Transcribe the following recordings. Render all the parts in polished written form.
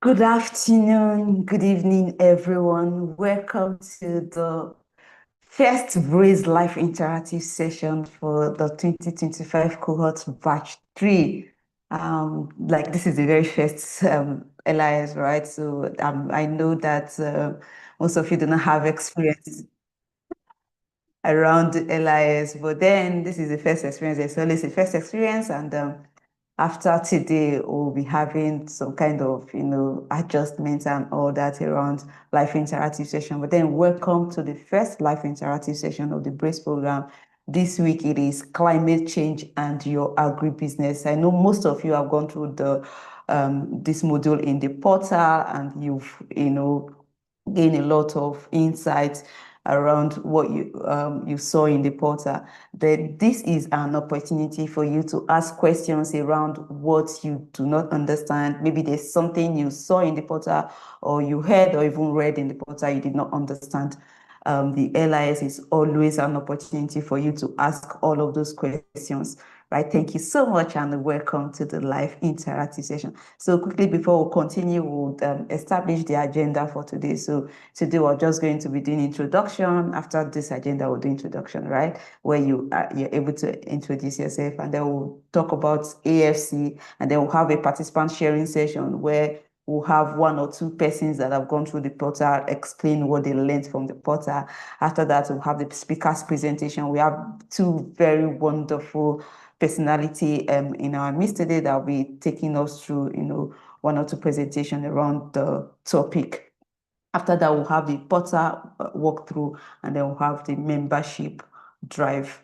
Good afternoon, good evening, everyone. Welcome to the first Braze Life Interactive session for the 2025 cohort batch 3. Like this is the very first LIS, right? So I know that most of you do not have experience around LIS, but then this is the first experience. There's always a first experience, and after today, we'll be having some kind of, adjustments and all that around life interactive session. But then welcome to the first life interactive session of the BRACE program. This week it is climate change and your agribusiness. I know most of you have gone through the this module in the portal and you've, gained a lot of insights around what you saw in the portal. Then this is an opportunity for you to ask questions around what you do not understand. Maybe there's something you saw in the portal or you heard or even read in the portal you did not understand. The LIS is always an opportunity for you to ask all of those questions, right? Thank you so much and welcome to the live interactive session. So quickly before we continue, we'll establish the agenda for today. So today we're just going to be doing introduction. After this agenda, we'll do introduction, right? Where you're able to introduce yourself, and then we'll talk about AFC, and then we'll have a participant sharing session where we'll have one or two persons that have gone through the portal explain what they learned from the portal. After that, we'll have the speaker's presentation. We have two very wonderful personality in our midst today that will be taking us through, one or two presentations around the topic. After that, we'll have the portal walkthrough, and then we'll have the membership drive.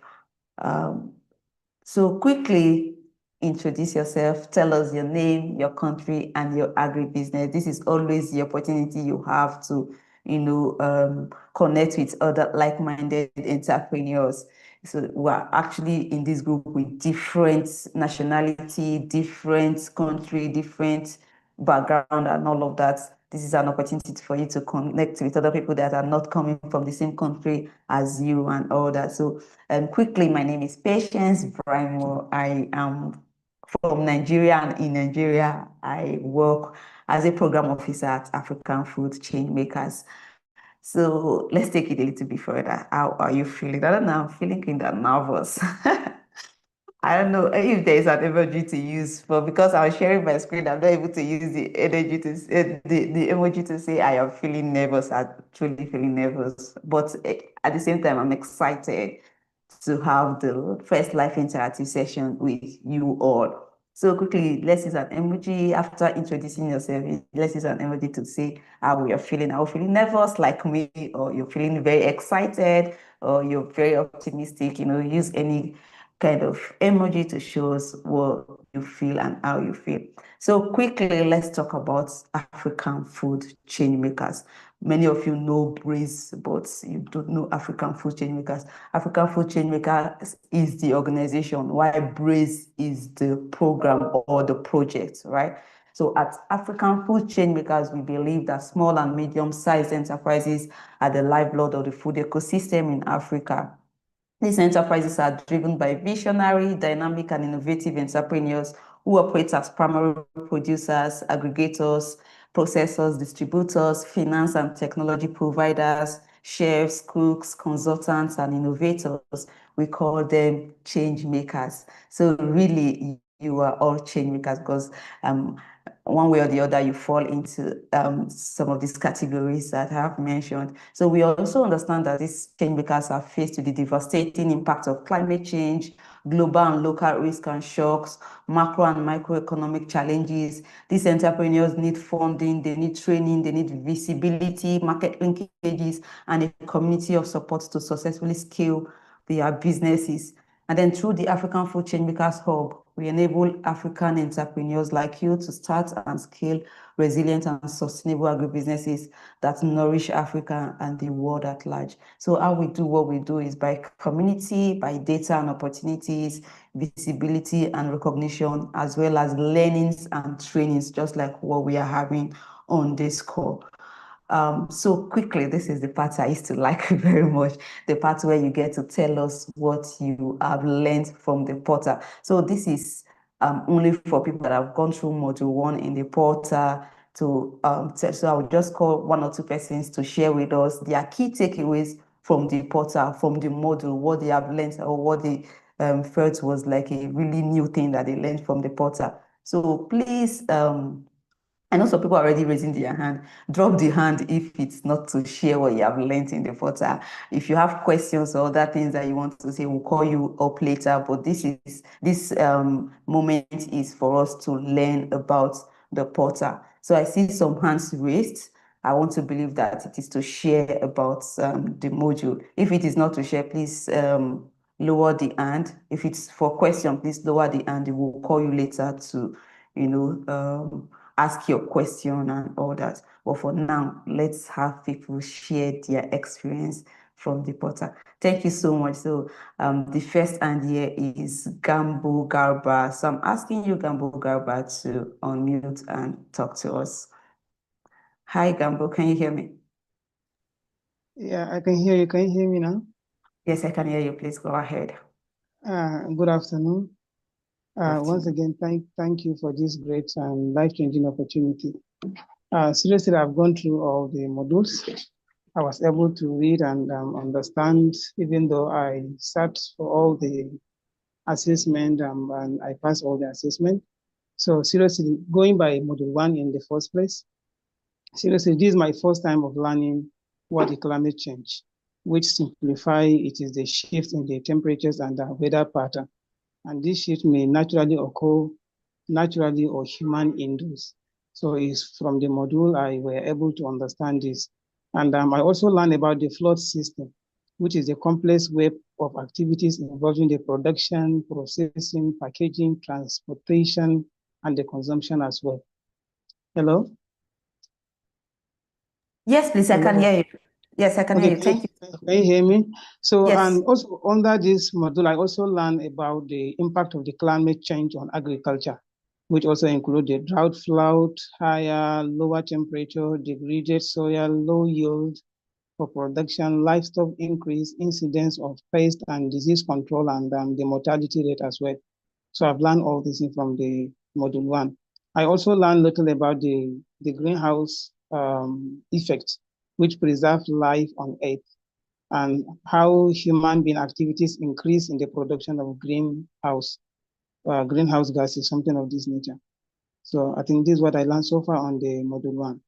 So quickly introduce yourself, tell us your name, your country, and your agribusiness. This is always the opportunity you have to, connect with other like-minded entrepreneurs. So we're actually in this group with different nationality, different country, different background, and all of that. This is an opportunity for you to connect with other people that are not coming from the same country as you and all that. So quickly, my name is Patience Brimo. I am from Nigeria, and in Nigeria, I work as a program officer at African Food Change Makers. So let's take it a little bit further. How are you feeling? I don't know, I'm feeling kind of nervous. I don't know if there's an emoji to use for because I was sharing my screen. I'm not able to use the energy to say the emoji to say I am feeling nervous. I'm truly feeling nervous, but at the same time, I'm excited to have the first live interactive session with you all. So quickly, let's use an emoji after introducing yourself. Let's use an emoji to say how you're feeling. Are you feeling nervous like me, or you're feeling very excited, or you're very optimistic? Use any kind of emoji to show us what you feel and how you feel. So quickly, let's talk about African food change makers. Many of you know Braze, but you don't know African food change makers. African food change makers is the organization, while Braze is the program or the project, right? So at African Food Change Makers, we believe that small and medium-sized enterprises are the lifeblood of the food ecosystem in Africa. These enterprises are driven by visionary, dynamic, and innovative entrepreneurs who operate as primary producers, aggregators, processors, distributors, finance and technology providers, chefs, cooks, consultants, and innovators. We call them change makers. So really, you are all change makers because one way or the other, you fall into some of these categories that I have mentioned. So we also understand that these change makers are faced with the devastating impact of climate change, global and local risks and shocks, macro and microeconomic challenges. These entrepreneurs need funding, they need training, they need visibility, market linkages, and a community of support to successfully scale their businesses. And then through the African Food Change Makers Hub, we enable African entrepreneurs like you to start and scale resilient and sustainable agribusinesses that nourish Africa and the world at large. So how we do what we do is by community, by data and opportunities, visibility and recognition, as well as learnings and trainings, just like what we are having on this call. So quickly, this is the part I used to like very much, the part where you get to tell us what you have learned from the portal. So this is only for people that have gone through module 1 in the portal. to so I would just call one or two persons to share with us their key takeaways from the portal, from the module, what they have learned or what they felt was like a really new thing that they learned from the portal. So please, I know some people are already raising their hand. Drop the hand if it's not to share what you have learned in the portal. If you have questions or other things that you want to say, we'll call you up later. But this moment is for us to learn about the portal. So I see some hands raised. I want to believe that it is to share about the module. If it is not to share, please lower the hand. If it's for question, please lower the hand. We'll call you later to, ask your question and all that. But for now, let's have people share their experience from the portal. Thank you so much. So the first hand here is Gambo Garba. So I'm asking you, Gambo Garba, to unmute and talk to us. Hi, Gambo, can you hear me? Yeah, I can hear you. Can you hear me now? Yes, I can hear you. Please go ahead. Good afternoon. Once again, thank you for this great and life-changing opportunity. Seriously, I've gone through all the modules. I was able to read and understand, even though I sat for all the assessment and I passed all the assessment. So seriously, going by module 1 in the first place, seriously, this is my first time of learning what is climate change, which simplify it is the shift in the temperatures and the weather pattern. And this shift may naturally occur naturally or human induced. So it's from the module I were able to understand this. And I also learned about the flood system, which is a complex web of activities involving the production, processing, packaging, transportation, and the consumption as well. Hello? Yes, please, I can hear you. Yes, I can hear you. Thank you. Can you hear me? So, yes. And also under this module, I also learned about the impact of the climate change on agriculture, which also include the drought, flood, higher, lower temperature, degraded soil, low yield for production, livestock increase, incidence of pest and disease control, and the mortality rate as well. So I've learned all this from the module 1. I also learned little about the greenhouse effect, which preserve life on Earth, and how human being activities increase in the production of greenhouse gases, something of this nature. So I think this is what I learned so far on the module 1.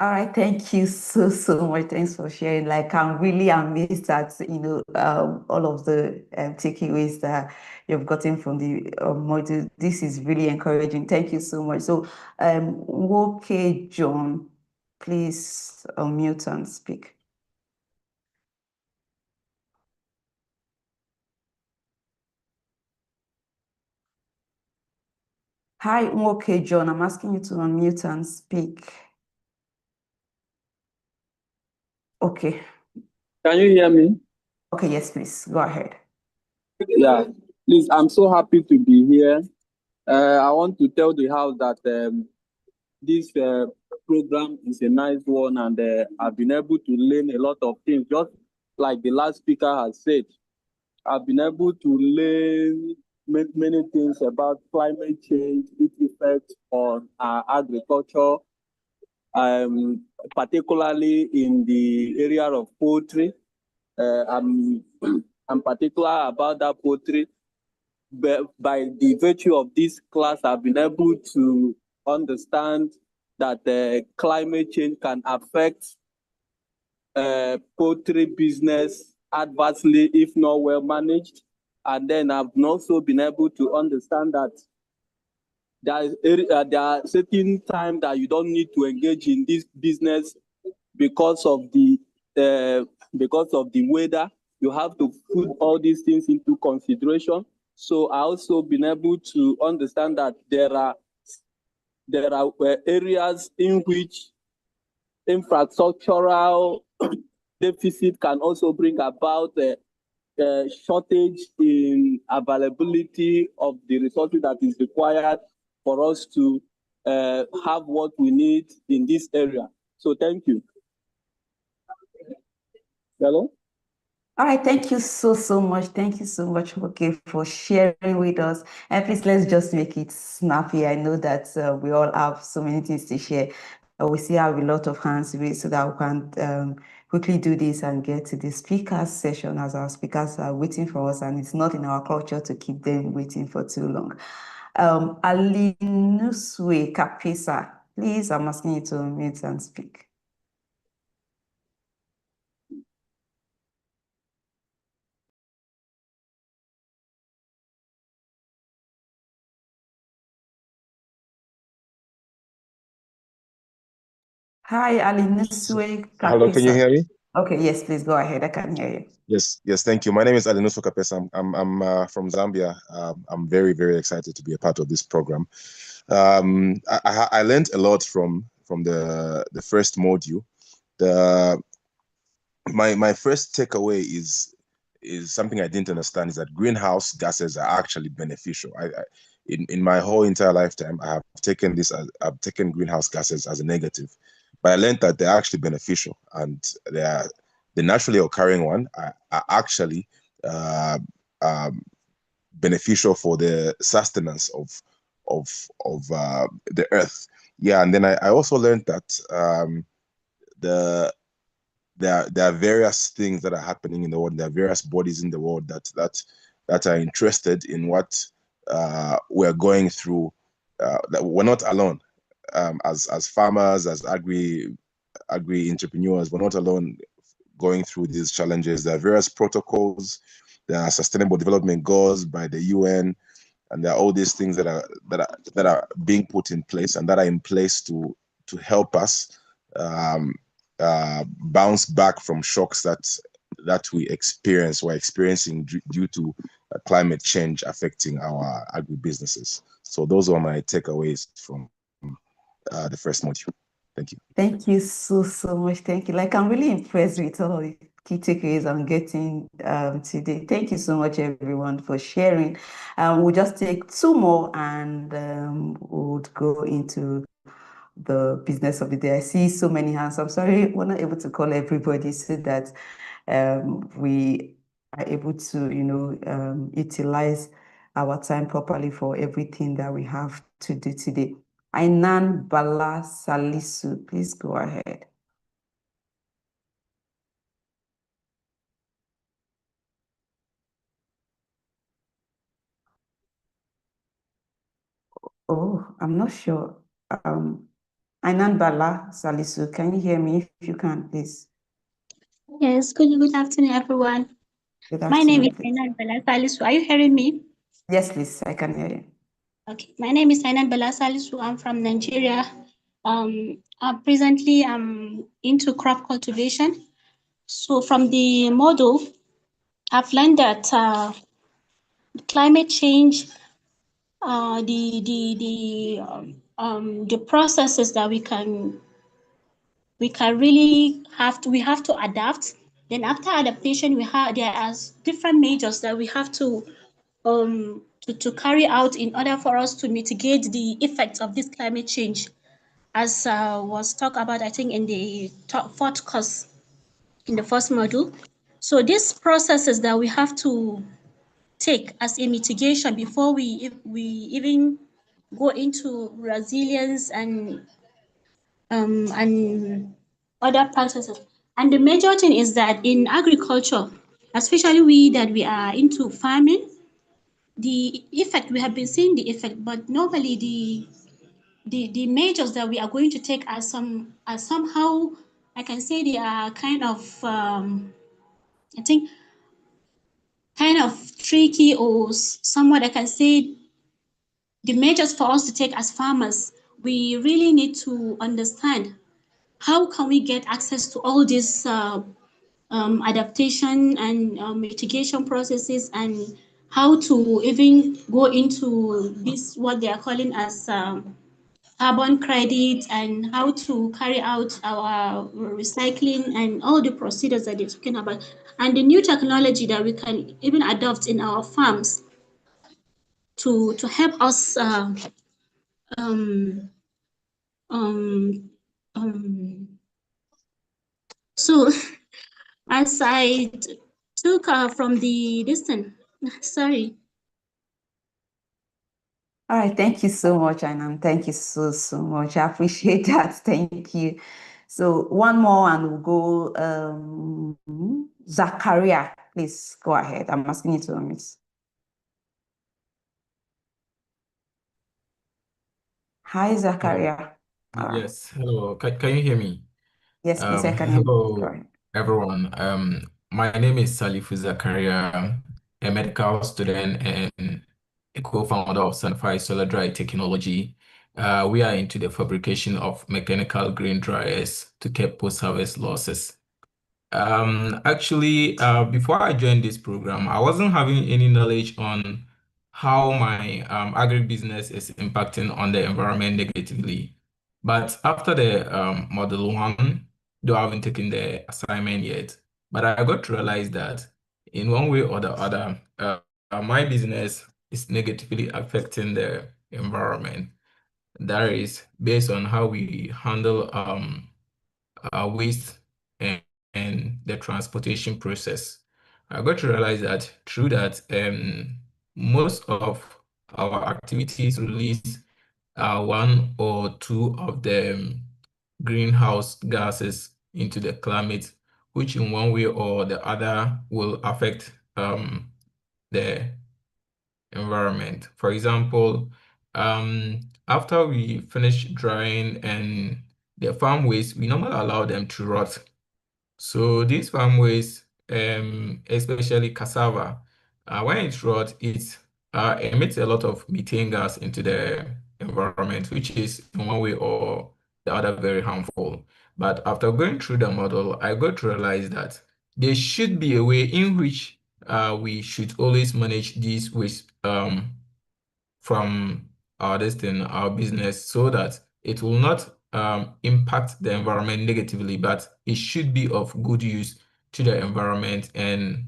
All right, thank you so much. Thanks for sharing. Like, I'm really amazed at all of the takeaways that you've gotten from the module. This is really encouraging. Thank you so much. So, okay, John, please unmute and speak. Hi, okay, John. I'm asking you to unmute and speak. Okay. Can you hear me? Okay, yes, please. Go ahead. Yeah, please, I'm so happy to be here. I want to tell the house that this program is a nice one, and I've been able to learn a lot of things, just like the last speaker has said. I've been able to learn many things about climate change, its effect on agriculture, particularly in the area of poultry. I'm particular about that poultry. By the virtue of this class, I've been able to understand that climate change can affect poultry business adversely if not well managed. And then I've also been able to understand that there are certain times that you don't need to engage in this business because of the weather. You have to put all these things into consideration. So I also been able to understand that there are areas in which infrastructural deficit can also bring about a shortage in availability of the resources that is required for us to have what we need in this area. So thank you. Hello? All right, thank you so much. Thank you so much, okay, for sharing with us. And please, let's just make it snappy. I know that we all have so many things to share. We still have a lot of hands raised so that we can quickly do this and get to the speakers session, as our speakers are waiting for us, and it's not in our culture to keep them waiting for too long. Alinuswe Kapesa, please, I'm asking you to unmute and speak. Hi, Alinuswe Kapesa. Hello, can you hear me? Okay, yes, please go ahead. I can hear you. Yes, thank you. My name is Alinuswe Kapesa. I'm from Zambia. I'm very, very excited to be a part of this program. I learned a lot from the first module. My first takeaway is something I didn't understand, is that greenhouse gases are actually beneficial. In my whole entire lifetime, I've taken greenhouse gases as a negative, but I learned that they're actually beneficial, and the naturally occurring one are actually beneficial for the sustenance of the earth. Yeah, and then I also learned that there are various things that are happening in the world. There are various bodies in the world that are interested in what we're going through. That we're not alone. As farmers, as agri entrepreneurs, we're not alone going through these challenges. There are various protocols. There are sustainable development goals by the UN, and there are all these things that are being put in place, and that are in place to help us bounce back from shocks that we're experiencing due to climate change affecting our agribusinesses. So those are my takeaways from the first module. Thank you. Thank you so much. Thank you. Like, I'm really impressed with all the key takeaways I'm getting today. Thank you so much, everyone, for sharing. We'll just take 2 more and we'll go into the business of the day. I see so many hands. I'm sorry we're not able to call everybody so that we are able to, utilize our time properly for everything that we have to do today. Ainan Bala Salisu, please go ahead. Oh, I'm not sure. Ainan Bala Salisu, can you hear me? If you can, please. Yes, good afternoon, everyone. Good My name is afternoon, please. Ainan Bala Salisu. Are you hearing me? Yes, please, I can hear you. Okay, my name is Ainan Bala Salisu. I'm from Nigeria. Presently, I'm into crop cultivation. So from the model, I've learned that climate change, the processes that we really have to adapt. Then after adaptation, there are different measures that we have to carry out in order for us to mitigate the effects of this climate change, as was talked about, I think, in the 4th course in the first module. So these processes that we have to take as a mitigation before we even go into resilience and other practices. And the major thing is that in agriculture, especially we are into farming, the effect, we have been seeing the effect, but normally the measures that we are going to take are somehow, I can say they are kind of, I think, kind of tricky, or somewhat I can say the measures for us to take as farmers, we really need to understand how can we get access to all these adaptation and mitigation processes, and how to even go into this, what they are calling as carbon credit, and how to carry out our recycling and all the procedures that they're talking about, and the new technology that we can even adopt in our farms to help us so as I took from the distance, sorry. All right, thank you so much, and thank you so much. I appreciate that. Thank you. So one more, and we'll go. Zachariah, please go ahead. I'm asking you to unmute. Hi, Zachariah. Yes, hello. Can you hear me? Yes, please, I can hear you. Go Hello, ahead. everyone. My name is Salifu Zakaria, a medical student and a co-founder of Sunfire Solar Dry Technology. We are into the fabrication of mechanical grain dryers to cap post-harvest losses. Actually, before I joined this program, I wasn't having any knowledge on how my agribusiness is impacting on the environment negatively. But after the model one, though I haven't taken the assignment yet, but I got to realize that in one way or the other, my business is negatively affecting the environment. That is based on how we handle waste and the transportation process. I got to realize that through that, most of our activities release one or two of the greenhouse gases into the climate, which in one way or the other will affect the environment. For example, after we finish drying and the farm waste, we normally allow them to rot. So these farm waste, especially cassava, when it rots, it emits a lot of methane gas into the environment, which is in one way or the other very harmful. But after going through the model, I got to realize that there should be a way in which we should always manage these waste from our business, so that it will not impact the environment negatively, but it should be of good use to the environment, and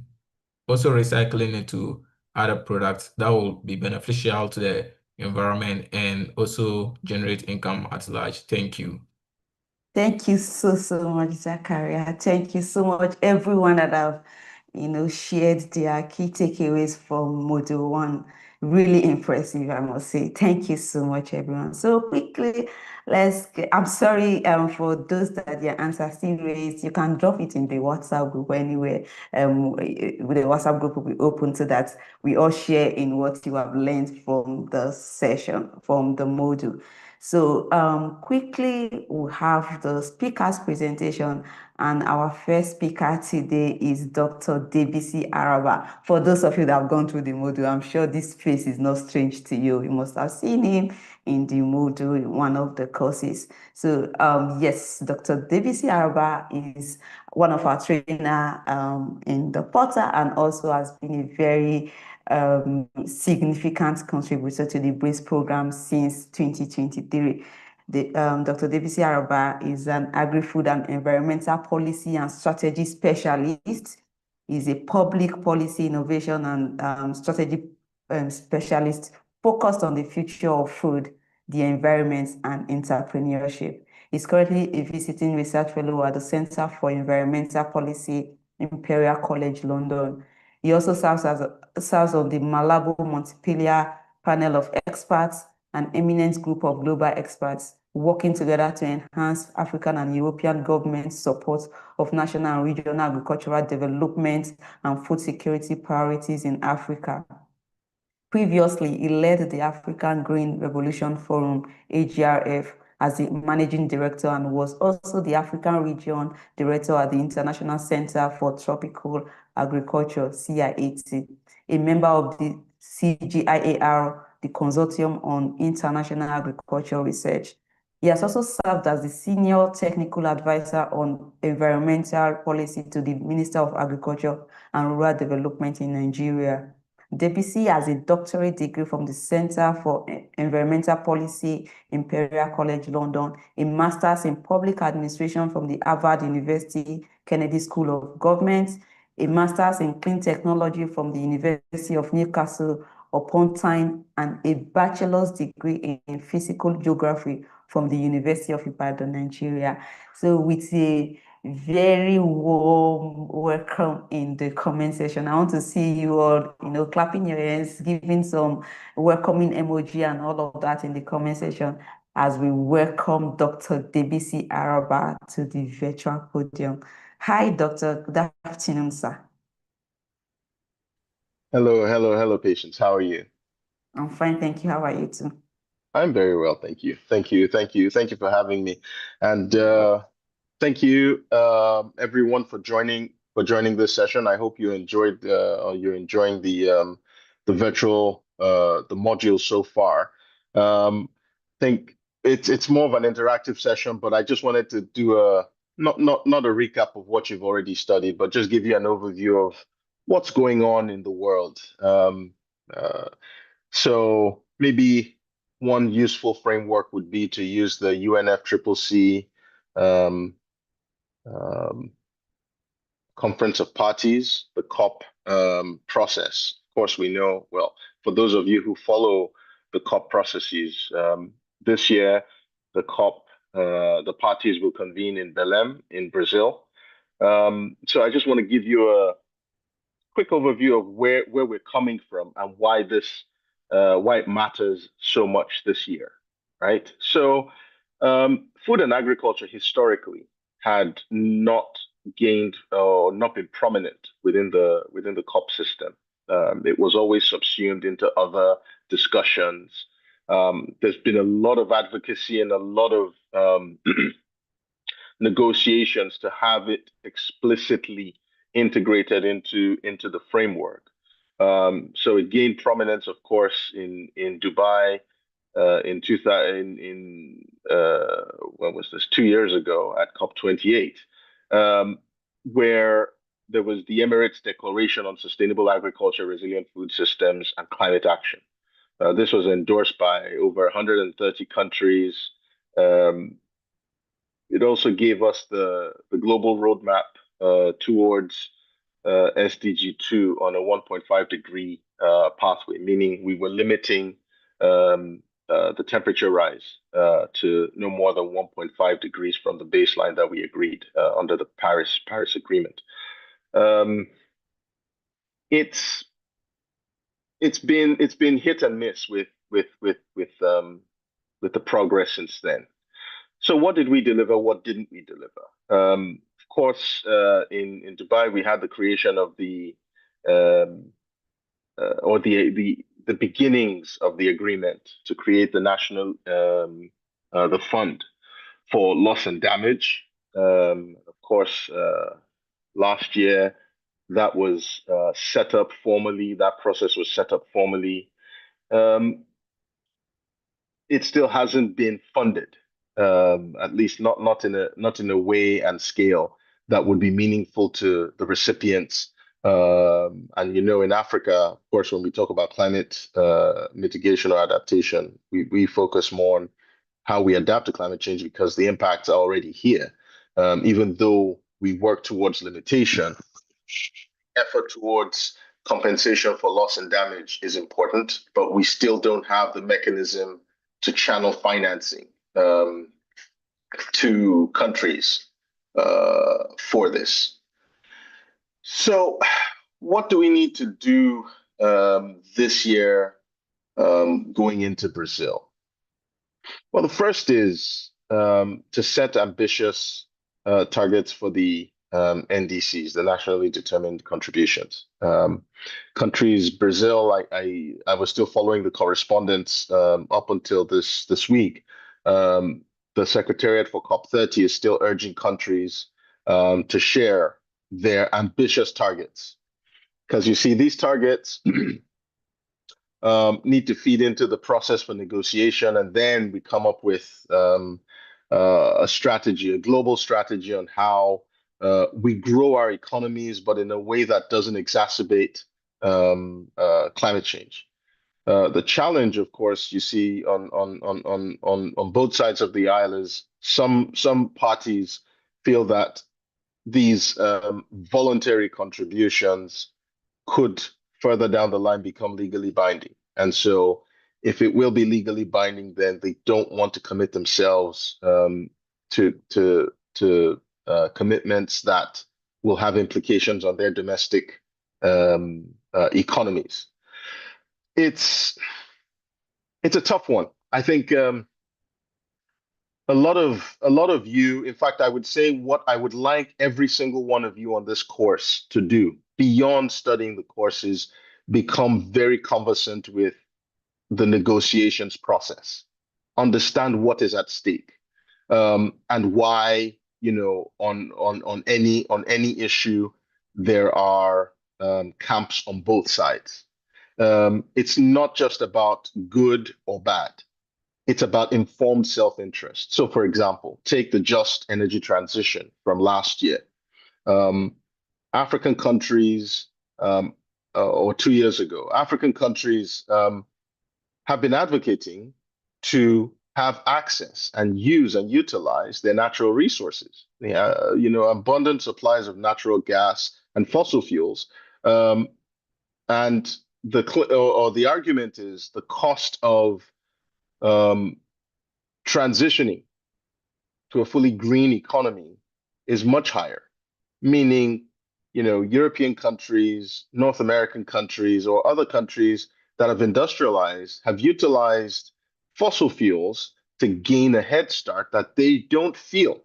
also recycling it to other products that will be beneficial to the environment and also generate income at large. Thank you. Thank you so much, Zachariah. Thank you so much, everyone that have, shared their key takeaways from Module 1. Really impressive, I must say. Thank you so much, everyone. So quickly, I'm sorry for those that their answers still raised. You can drop it in the WhatsApp group anywhere. The WhatsApp group will be open so that we all share in what you have learned from the session, from the module. So quickly, we'll have the speaker's presentation, and our first speaker today is Dr. Debisi Araba. For those of you that have gone through the module, I'm sure this face is not strange to you. You must have seen him in the module, in one of the courses. So yes, Dr. Debisi Araba is one of our trainers in the Porter, and also has been a very significant contributor to the BRICS program since 2023. Dr. Debisi Araba is an agri-food and environmental policy and strategy specialist. He's a public policy innovation and strategy specialist focused on the future of food, the environment, and entrepreneurship. He's currently a visiting research fellow at the Center for Environmental Policy, Imperial College London. He also serves on the Malabo Montpellier panel of experts, an eminent group of global experts working together to enhance African and European government support of national and regional agricultural development and food security priorities in Africa. Previously, he led the African Green Revolution Forum, AGRF, as the managing director, and was also the African Region Director at the International Center for Tropical Agriculture, CIAT, a member of the CGIAR, the Consortium on International Agricultural Research. He has also served as the Senior Technical Advisor on Environmental Policy to the Minister of Agriculture and Rural Development in Nigeria. Debisi has a doctorate degree from the Center for Environmental Policy, Imperial College London, a master's in public administration from the Harvard University Kennedy School of Government, a master's in clean technology from the University of Newcastle upon Tyne, and a bachelor's degree in physical geography from the University of Ibadan, Nigeria. So with a very warm welcome in the comment section. I want to see you all, clapping your hands, giving some welcoming emoji and all of that in the comment section as we welcome Dr. Debisi Araba to the virtual podium. Hi, Doctor. Good afternoon, sir. Hello, patients. How are you? I'm fine, thank you. How are you too? I'm very well, thank you. Thank you for having me, and thank you, everyone, for joining this session. I hope you enjoyed, or you're enjoying the virtual the module so far. Think it's more of an interactive session, but I just wanted to do a not a recap of what you've already studied, but just give you an overview of what's going on in the world. So maybe one useful framework would be to use the UNFCCC um, um, Conference of Parties, the COP process. Of course, we know, well, for those of you who follow the COP processes, this year, the COP, the parties will convene in Belém in Brazil. So I just want to give you a quick overview of where we're coming from and why it matters so much this year, right? So food and agriculture historically had not gained or not been prominent within the COP system. It was always subsumed into other discussions. There's been a lot of advocacy and a lot of negotiations to have it explicitly integrated into the framework. So it gained prominence, of course, in Dubai in 2000 when was this? 2 years ago at COP28, where there was the Emirates Declaration on Sustainable Agriculture, Resilient Food Systems, and Climate Action. This was endorsed by over 130 countries. It also gave us the global roadmap towards SDG 2 on a 1.5 degree pathway, meaning we were limiting the temperature rise to no more than 1.5 degrees from the baseline that we agreed under the Paris Agreement. It's been hit and miss with the progress since then. So what did we deliver? What didn't we deliver? Of course, in Dubai, we had the creation of the beginnings of the agreement to create the national the fund for loss and damage. Of course, last year that was set up formally. That process was set up formally. It still hasn't been funded. At least not in a way and scale that would be meaningful to the recipients. And in Africa, of course, when we talk about climate mitigation or adaptation, we focus more on how we adapt to climate change because the impacts are already here. Even though we work towards limitation, effort towards compensation for loss and damage is important, but we still don't have the mechanism to channel financing to countries for this. So what do we need to do this year going into Brazil? Well, the first is to set ambitious targets for the NDCs, the nationally determined contributions. Countries, Brazil, I was still following the correspondence up until this week. The Secretariat for COP30 is still urging countries to share their ambitious targets. Because you see, these targets need to feed into the process for negotiation, and then we come up with a strategy, a global strategy on how we grow our economies, but in a way that doesn't exacerbate climate change. The challenge, of course, you see on both sides of the aisle is some parties feel that these voluntary contributions could further down the line become legally binding. And so if it will be legally binding, then they don't want to commit themselves to commitments that will have implications on their domestic economies. It's a tough one. I think a lot of you, in fact, I would say what I would like every single one of you on this course to do, beyond studying the courses, become very conversant with the negotiations process. Understand what is at stake, and why, on any issue there are camps on both sides. It's not just about good or bad. It's about informed self-interest. So, for example, take the just energy transition from last year. African countries, or 2 years ago, African countries have been advocating to have access and use and utilize their natural resources. Abundant supplies of natural gas and fossil fuels. And the argument is the cost of transitioning to a fully green economy is much higher, meaning, European countries, North American countries, or other countries that have industrialized have utilized fossil fuels to gain a head start that they don't feel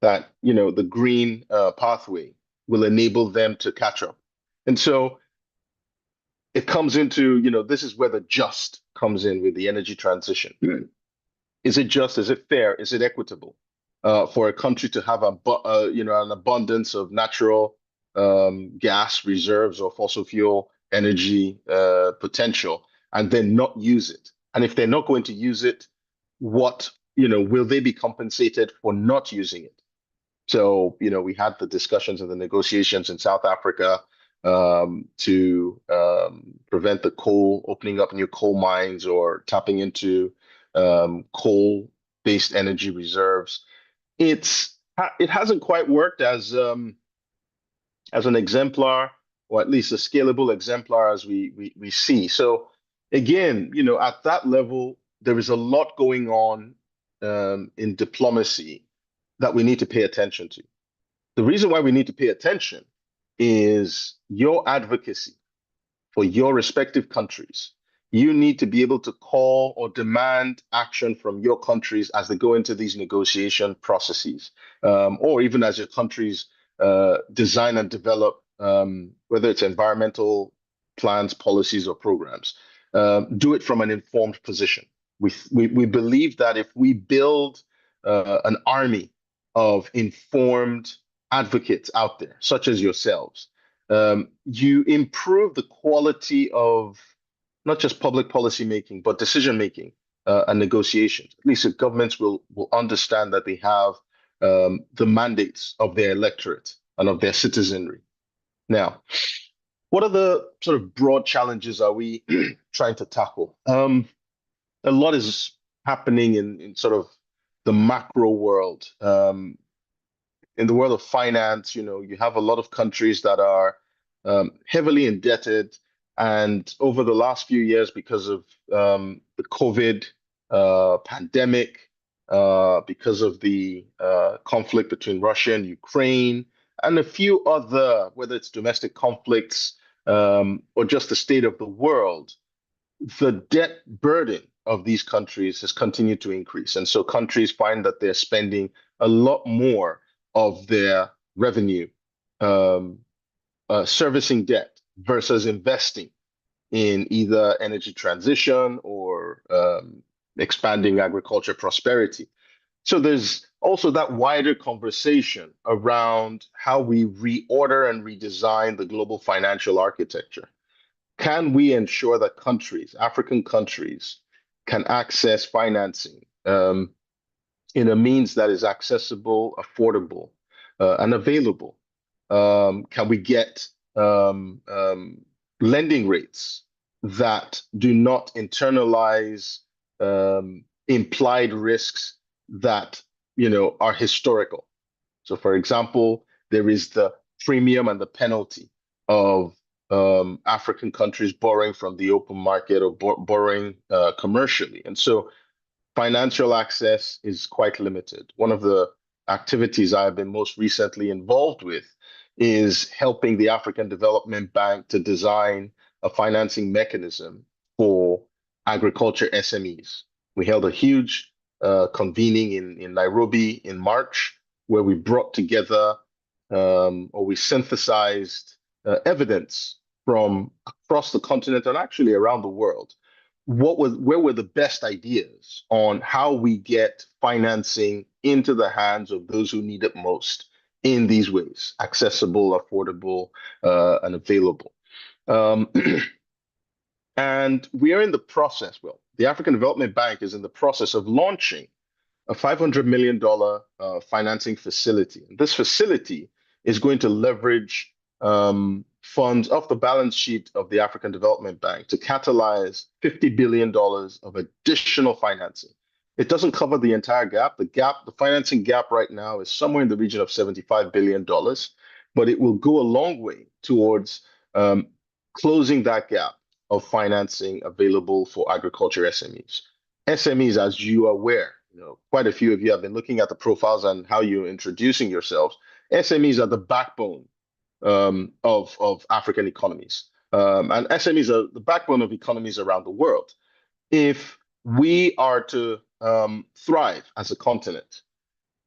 that, the green pathway will enable them to catch up. And so it comes into, this is where the just comes in with the energy transition. Is it just? Is it fair? Is it equitable for a country to have an abundance of natural gas reserves or fossil fuel energy potential, and then not use it? And if they're not going to use it, what, will they be compensated for not using it? So, we had the discussions and the negotiations in South Africa to prevent the coal, opening up new coal mines or tapping into coal-based energy reserves. It hasn't quite worked as an exemplar, or at least a scalable exemplar as we see. So again, at that level, there is a lot going on in diplomacy that we need to pay attention to. The reason why we need to pay attention is your advocacy for your respective countries. You need to be able to call or demand action from your countries as they go into these negotiation processes, or even as your countries design and develop, whether it's environmental plans, policies, or programs. Do it from an informed position. We believe that if we build an army of informed advocates out there, such as yourselves, you improve the quality of not just public policy making, but decision making and negotiations. At least if governments will understand that they have the mandates of their electorate and of their citizenry. Now, what are the sort of broad challenges are we trying to tackle? A lot is happening in sort of the macro world. In the world of finance, you have a lot of countries that are heavily indebted. And over the last few years, because of the COVID pandemic, because of the conflict between Russia and Ukraine, and a few other, whether it's domestic conflicts or just the state of the world, the debt burden of these countries has continued to increase. And so countries find that they're spending a lot more of their revenue servicing debt versus investing in either energy transition or expanding agriculture prosperity. So there's also that wider conversation around how we reorder and redesign the global financial architecture. Can we ensure that countries, African countries, can access financing in a means that is accessible, affordable, and available? Can we get lending rates that do not internalize implied risks that are historical? So, for example, there is the premium and the penalty of African countries borrowing from the open market or borrowing commercially. And so financial access is quite limited. One of the activities I've been most recently involved with is helping the African Development Bank to design a financing mechanism for agriculture SMEs. We held a huge convening in Nairobi in March, where we brought together or we synthesized evidence from across the continent and actually around the world. Where were the best ideas on how we get financing into the hands of those who need it most in these ways, accessible, affordable, and available. And we are in the process, the African Development Bank is in the process of launching a $500 million financing facility. And this facility is going to leverage funds off the balance sheet of the African Development Bank to catalyze $50 billion of additional financing. It doesn't cover the entire gap. The financing gap right now is somewhere in the region of $75 billion, but it will go a long way towards closing that gap of financing available for agriculture SMEs. SMEs, as you are aware, quite a few of you have been looking at the profiles and how you're introducing yourselves. SMEs are the backbone of African economies. And SMEs are the backbone of economies around the world. If we are to thrive as a continent,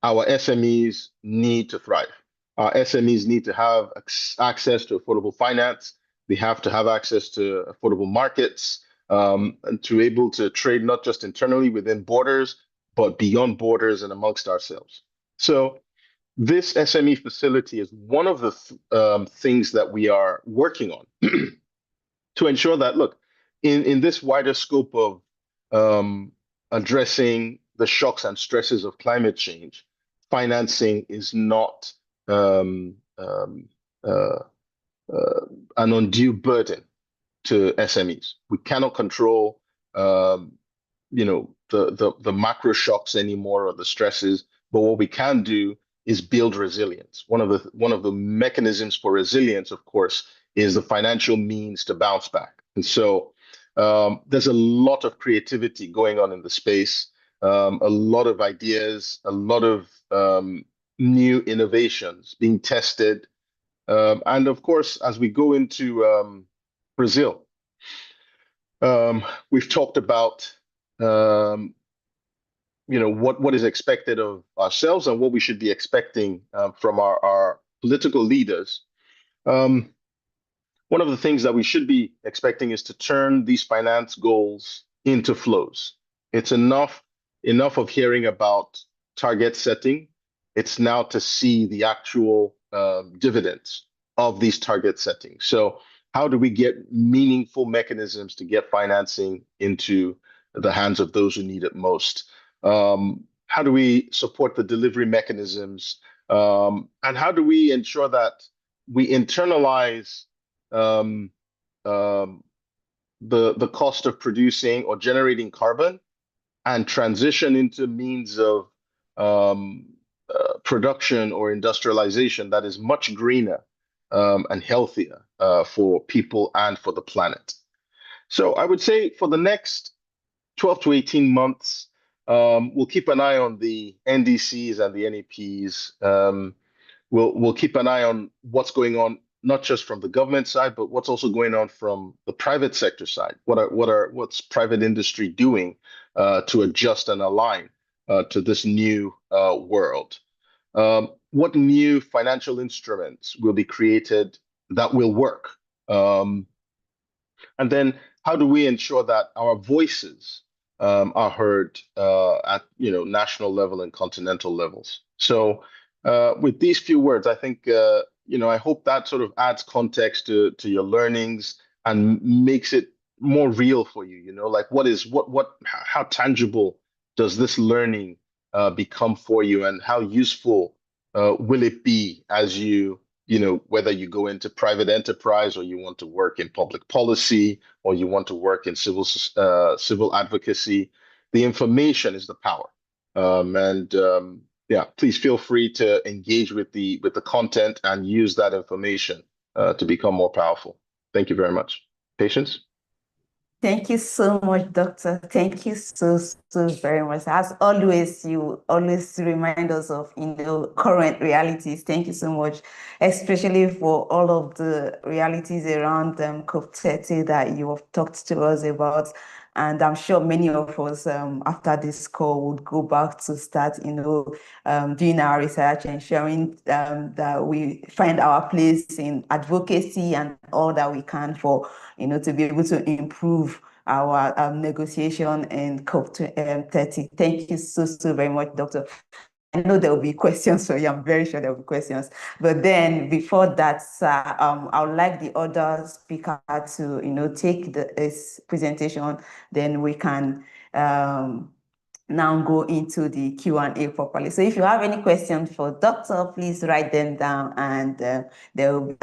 our SMEs need to thrive. Our SMEs need to have access to affordable finance. They have to have access to affordable markets and to be able to trade not just internally within borders, but beyond borders and amongst ourselves. So this SME facility is one of the things that we are working on to ensure that, look, in this wider scope of addressing the shocks and stresses of climate change, financing is not an undue burden to SMEs. We cannot control, the macro shocks anymore or the stresses, but what we can do is build resilience. One of the mechanisms for resilience, of course, is the financial means to bounce back. And so there's a lot of creativity going on in the space, a lot of ideas, a lot of new innovations being tested. And of course, as we go into Brazil, we've talked about what is expected of ourselves and what we should be expecting from our political leaders. One of the things that we should be expecting is to turn these finance goals into flows. It's enough of hearing about target setting. It's now to see the actual dividends of these target settings. So how do we get meaningful mechanisms to get financing into the hands of those who need it most? How do we support the delivery mechanisms? And how do we ensure that we internalize the cost of producing or generating carbon and transition into means of production or industrialization that is much greener and healthier for people and for the planet? So I would say for the next 12 to 18 months, we'll keep an eye on the NDCs and the NEPs. We'll keep an eye on what's going on, not just from the government side, but what's also going on from the private sector side. What's private industry doing to adjust and align to this new world? What new financial instruments will be created that will work? And then how do we ensure that our voices are heard at national level and continental levels? So with these few words, I think I hope that sort of adds context to your learnings and makes it more real for you. Like how tangible does this learning become for you, and how useful will it be as whether you go into private enterprise or you want to work in public policy or you want to work in civil advocacy? The information is the power. Please feel free to engage with the content and use that information to become more powerful. Thank you very much. Patience? Thank you so much, Doctor. Thank you so very much. As always, you always remind us of current realities. Thank you so much, especially for all of the realities around COP30 that you have talked to us about. And I'm sure many of us after this call would go back to start, doing our research, ensuring that we find our place in advocacy and all that we can for to be able to improve our negotiation in COP30. Thank you so very much, Doctor. I know there will be questions for you. I'm very sure there will be questions. But then before that, I would like the other speaker to, take this presentation. Then we can now go into the Q&A properly. So if you have any questions for Doctor, please write them down, and there will be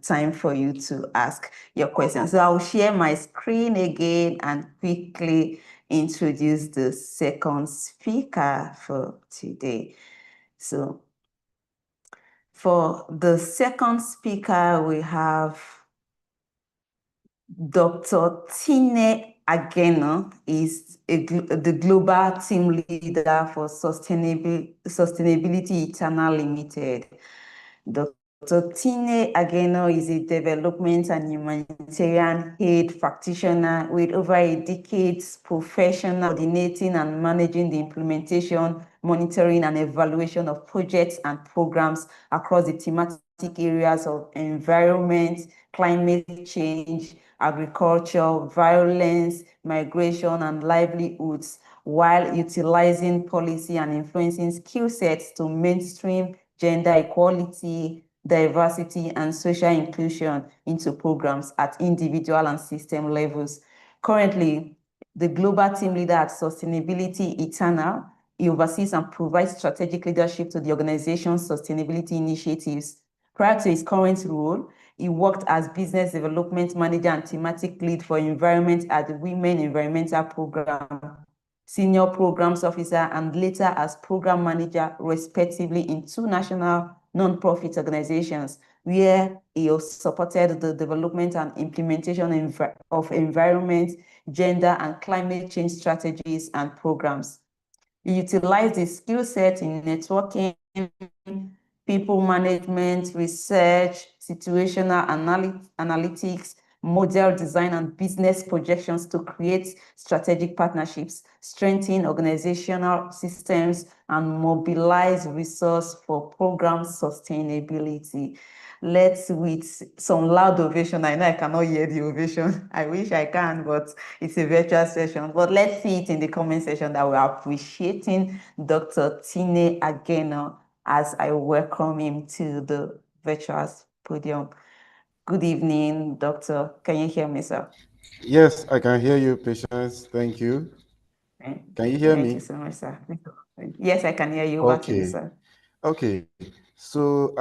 time for you to ask your questions. So I'll share my screen again and quickly introduce the second speaker for today. So for the second speaker, we have Dr. Tine Ageno is the global team leader for Sustainability Eternal Limited. Dr. Tine Ageno is a development and humanitarian aid practitioner with over a decade's professional coordinating and managing the implementation, monitoring, and evaluation of projects and programs across the thematic areas of environment, climate change, agriculture, violence, migration, and livelihoods, while utilizing policy and influencing skill sets to mainstream gender equality, diversity, and social inclusion into programs at individual and system levels. Currently, the global team leader at Sustainability Eternal, he oversees and provides strategic leadership to the organization's sustainability initiatives. Prior to his current role, he worked as business development manager and thematic lead for environment at the Women Environmental Program, senior programs officer, and later as program manager, respectively, in 2 national non-profit organizations, where he supported the development and implementation of environment, gender, and climate change strategies and programs. He utilized his skill set in networking, people management, research, situational analytics, model design, and business projections to create strategic partnerships, strengthen organizational systems, and mobilize resources for program sustainability. Let's, with some loud ovation. I know I cannot hear the ovation. I wish I can, but it's a virtual session. But let's see it in the comment section that we're appreciating Dr. Tine Ageno as I welcome him to the virtual podium. Good evening, Doctor. Can you hear me, sir? Yes, I can hear you, Patience. Thank you. Can you hear me? Thank you so much, sir. Yes, I can hear you. Over to you, sir. Okay. So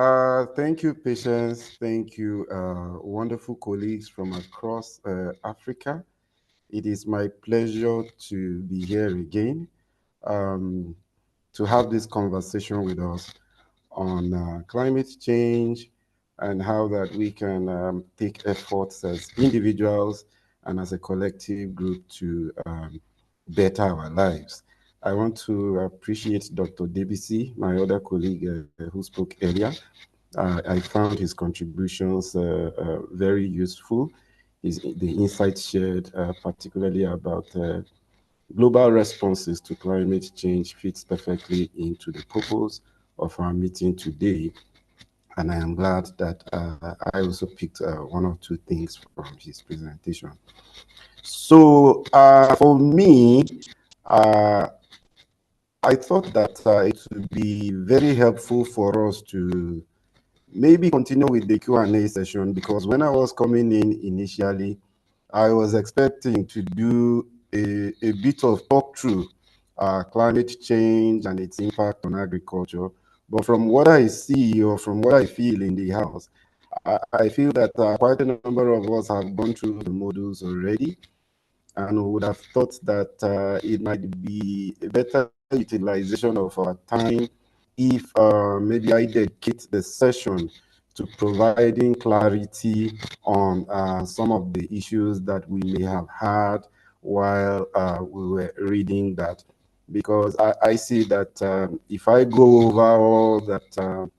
thank you, Patience. Thank you, wonderful colleagues from across Africa. It is my pleasure to be here again to have this conversation with us on climate change and how that we can take efforts as individuals and as a collective group to better our lives. I want to appreciate Dr. Debisi, my other colleague who spoke earlier. I found his contributions very useful. The insights shared, particularly about global responses to climate change, fits perfectly into the purpose of our meeting today. And I am glad that I also picked 1 or 2 things from his presentation. So for me, I thought that it would be very helpful for us to maybe continue with the Q&A session, because when I was coming in initially, I was expecting to do a bit of talk through climate change and its impact on agriculture. But from what I see or from what I feel in the house, I feel that quite a number of us have gone through the modules already, and would have thought that it might be a better utilization of our time if maybe I dedicate the session to providing clarity on some of the issues that we may have had while we were reading that. Because I see that if I go over all that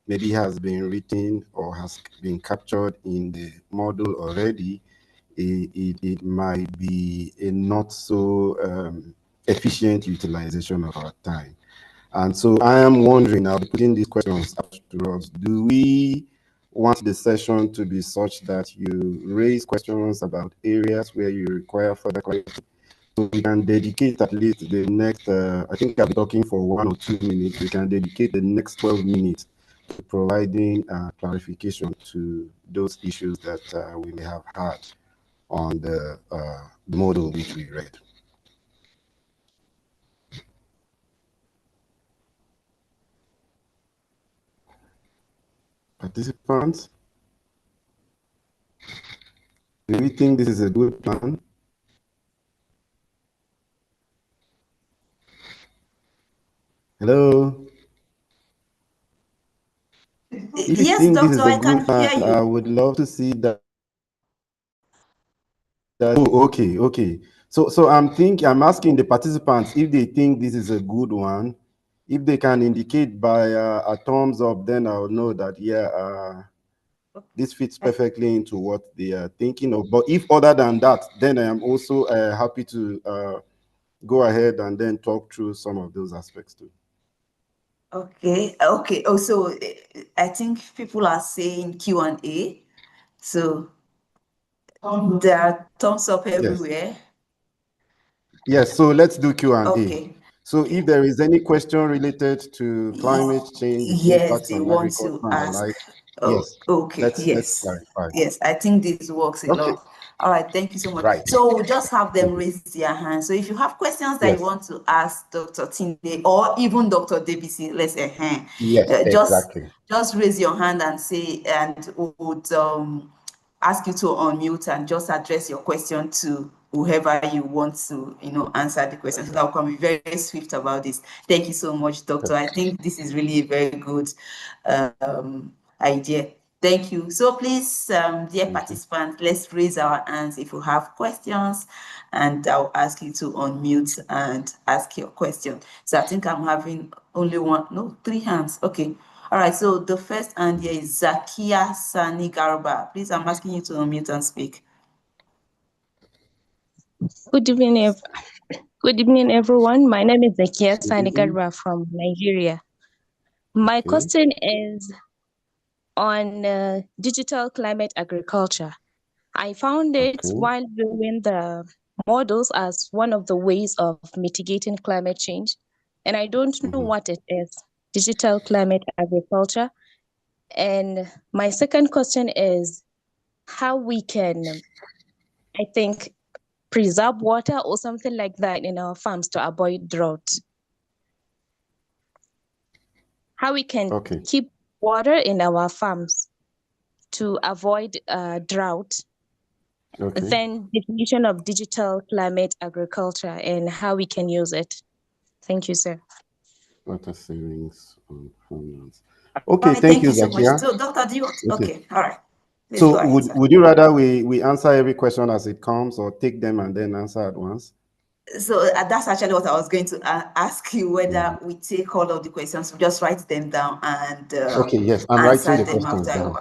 maybe has been written or has been captured in the model already, it might be a not so efficient utilization of our time. And so I am wondering, I'll be putting these questions up to us. Do we want the session to be such that you raise questions about areas where you require further clarity? So we can dedicate at least the next, I think I'll be talking for 1 or 2 minutes. We can dedicate the next 12 minutes to providing clarification to those issues that we may have had on the model which we read. Participants, do we think this is a good plan? Hello? If you Yes, think this is doctor, a I can good plan, hear I you. would love to see that. Oh, okay. So I'm asking the participants if they think this is a good one. If they can indicate by a thumbs up, then I'll know that, yeah, this fits perfectly into what they are thinking of. But if other than that, then I am also happy to go ahead and then talk through some of those aspects too. Okay. Also, I think people are saying Q&A. So there are thumbs up everywhere. Yes, so let's do Q&A. Okay. So if there is any question related to climate change, its Yes, impacts they on want agriculture to and the ask. like, Oh, yes, okay. let's Yes. clarify. Yes, I think this works a Okay. lot. All right, thank you so much. Right. So we'll just have them raise their hands. So if you have questions that you Yes. want to ask Dr. Tunde or even Dr. Debisi, let's say, Yes, exactly. just raise your hand and say, and we would ask you to unmute and just address your question to whoever you want to, answer the question. So that we can be very swift about this. Thank you so much, Doctor. I think this is really a very good idea. Thank you. So please, dear participants, let's raise our hands if you have questions, and I'll ask you to unmute and ask your question. So I think I'm having only 3 hands. Okay. All right. So the first hand here is Zakia Sani Garba. Please, I'm asking you to unmute and speak. Good evening, everyone. My name is Zakia Sani Garba from Nigeria. My question is on digital climate agriculture. I found it while doing the models as one of the ways of mitigating climate change, and I don't know what it is, digital climate agriculture. And my second question is how we can, I think, preserve water or something like that in our farms to avoid drought. How we can keep water in our farms to avoid drought. Then definition of digital climate agriculture and how we can use it. Thank you, sir. Water savings on farmlands. Okay, thank you, Zakia. So, Doctor, do you want? Okay, all right. Please so go ahead, would you rather we answer every question as it comes or take them and then answer at once? So that's actually what I was going to ask you, whether we take all of the questions, we just write them down and okay, yes, I'm writing the questions down.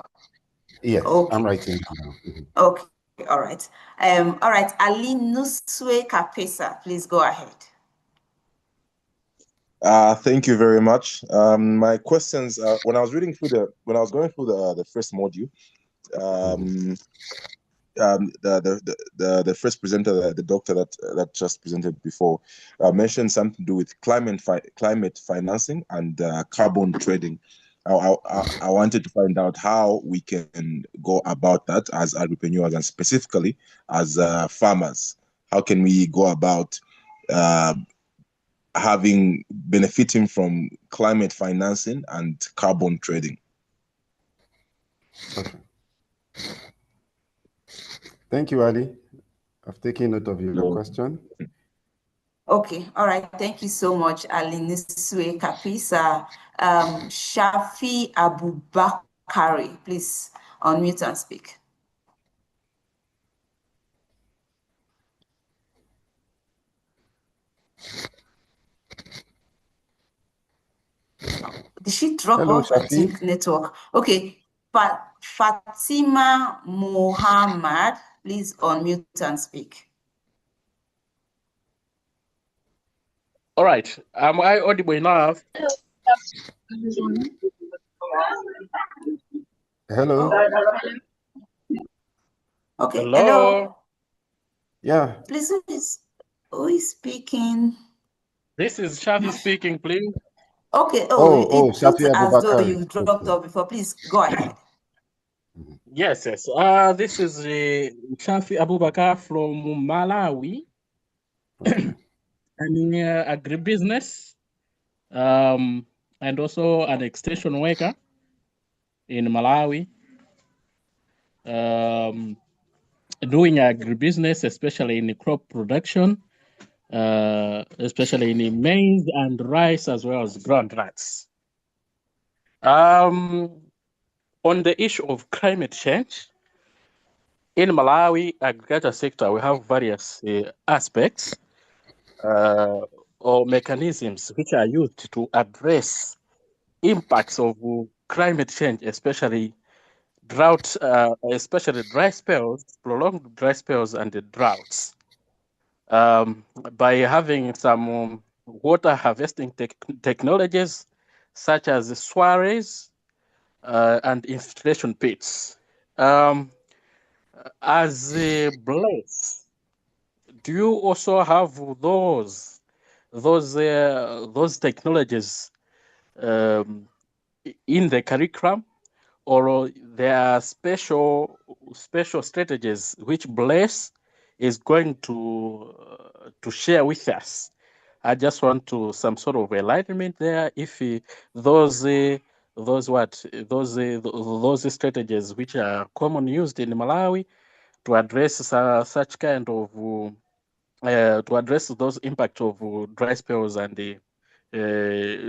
Yes, okay. I'm writing them down. Okay, all right. All right, Ali Nuswe Kapesa, please go ahead. Thank you very much. My questions, when I was going through the first module, the first presenter, the doctor that just presented before, mentioned something to do with climate financing and carbon trading. I wanted to find out how we can go about that as agripreneurs and specifically as farmers. How can we go about benefiting from climate financing and carbon trading? Okay. Thank you, Ali. I've taken note of your question. Okay, all right. Thank you so much, Ali Niswe Kapisa. Shafi Abubakar, Carrie, please unmute and speak. Did she drop Hello, off? I Shafi. think network. Okay, Fatima Muhammad, please unmute and speak. All right. Am I audible enough? Hello. Okay. Hello. Hello. Yeah. Please, who is speaking? This is Shafi speaking, please. Okay. Oh, It seems Shafi as though Abubakar. you dropped off before. Please go ahead. Yes. This is Shafi Abubakar from Malawi. Okay. I'm in agribusiness, and also an extension worker in Malawi. Doing agribusiness, especially in crop production, especially in maize and rice, as well as groundnuts. On the issue of climate change, in Malawi agriculture sector, we have various aspects or mechanisms which are used to address impacts of climate change, especially drought, especially dry spells, prolonged dry spells, and the droughts. By having some water harvesting technologies such as soirees and infiltration pits. As a Blaise, do you also have those technologies in the curriculum, or there are special strategies which Blaise is going to share with us? I just want some sort of enlightenment there. If those strategies which are common used in Malawi to address such kind of to address those impacts of dry spells and the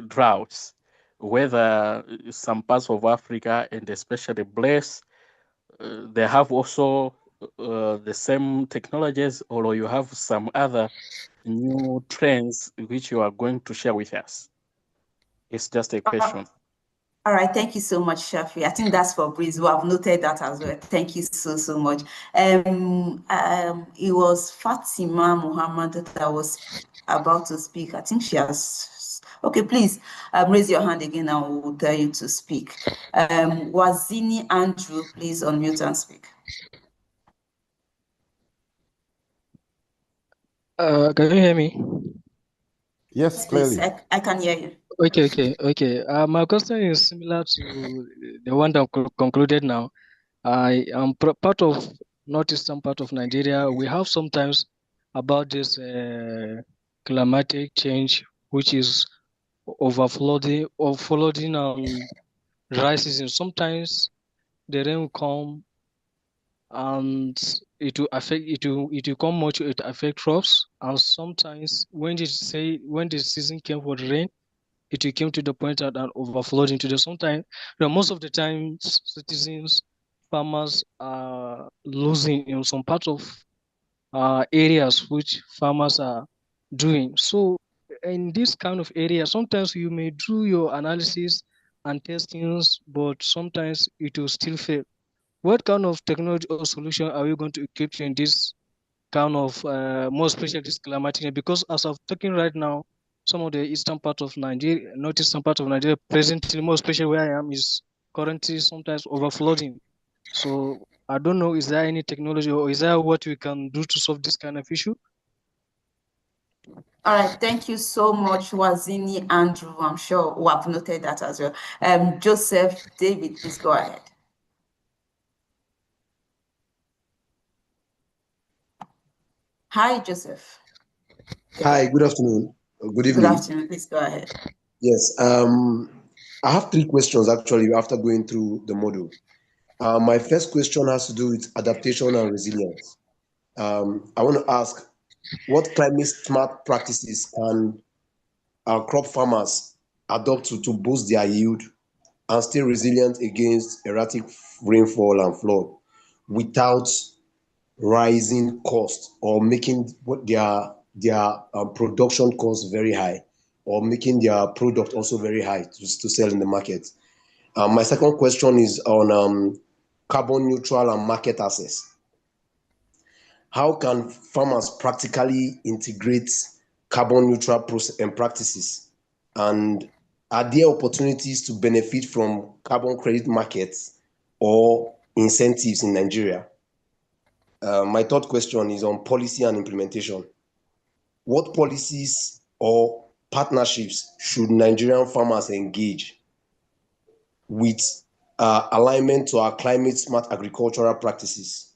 droughts, whether some parts of Africa and especially Blaise, they have also the same technologies, or you have some other new trends which you are going to share with us? It's just a question. All right, thank you so much, Shafi. I think that's for Breeze. Well, I've noted that as well. Thank you so much. It was Fatima Muhammad that was about to speak. I think she has. Okay, please raise your hand again and we'll tell you to speak. Wazini Andrew, please unmute and speak. Can you hear me? Yes, clearly. Please, I can hear you. Okay. My question is similar to the one that concluded now. I am part of northeastern part of Nigeria. We have sometimes about this climatic change, which is overflooding dry season. Sometimes the rain will come and it will come much, it affect crops. And sometimes when the season came for the rain, it will come to the point that overflowed into the sometimes. Most of the time, citizens, farmers are losing in some part of areas which farmers are doing. So in this kind of area, sometimes you may do your analysis and testings, but sometimes it will still fail. What kind of technology or solution are we going to equip in this kind of more especially this climatic? Because as of talking right now, some of the eastern part of Nigeria, northeastern part of Nigeria, presently, more especially where I am, is currently sometimes overflowing. So I don't know, is there any technology or is there what we can do to solve this kind of issue? All right, thank you so much, Wazini Andrew. I'm sure we have noted that as well. Joseph David, please go ahead. Hi, Joseph. Hi, good afternoon. Good evening. Good afternoon, please go ahead. Yes, I have 3 questions actually after going through the model. My first question has to do with adaptation and resilience. I want to ask, what climate smart practices can our crop farmers adopt to boost their yield and stay resilient against erratic rainfall and flood without rising costs or making their production costs very high, or making their product also very high to sell in the market? My second question is on carbon neutral and market access. How can farmers practically integrate carbon neutral practices? And are there opportunities to benefit from carbon credit markets or incentives in Nigeria? My third question is on policy and implementation. What policies or partnerships should Nigerian farmers engage with alignment to our climate smart agricultural practices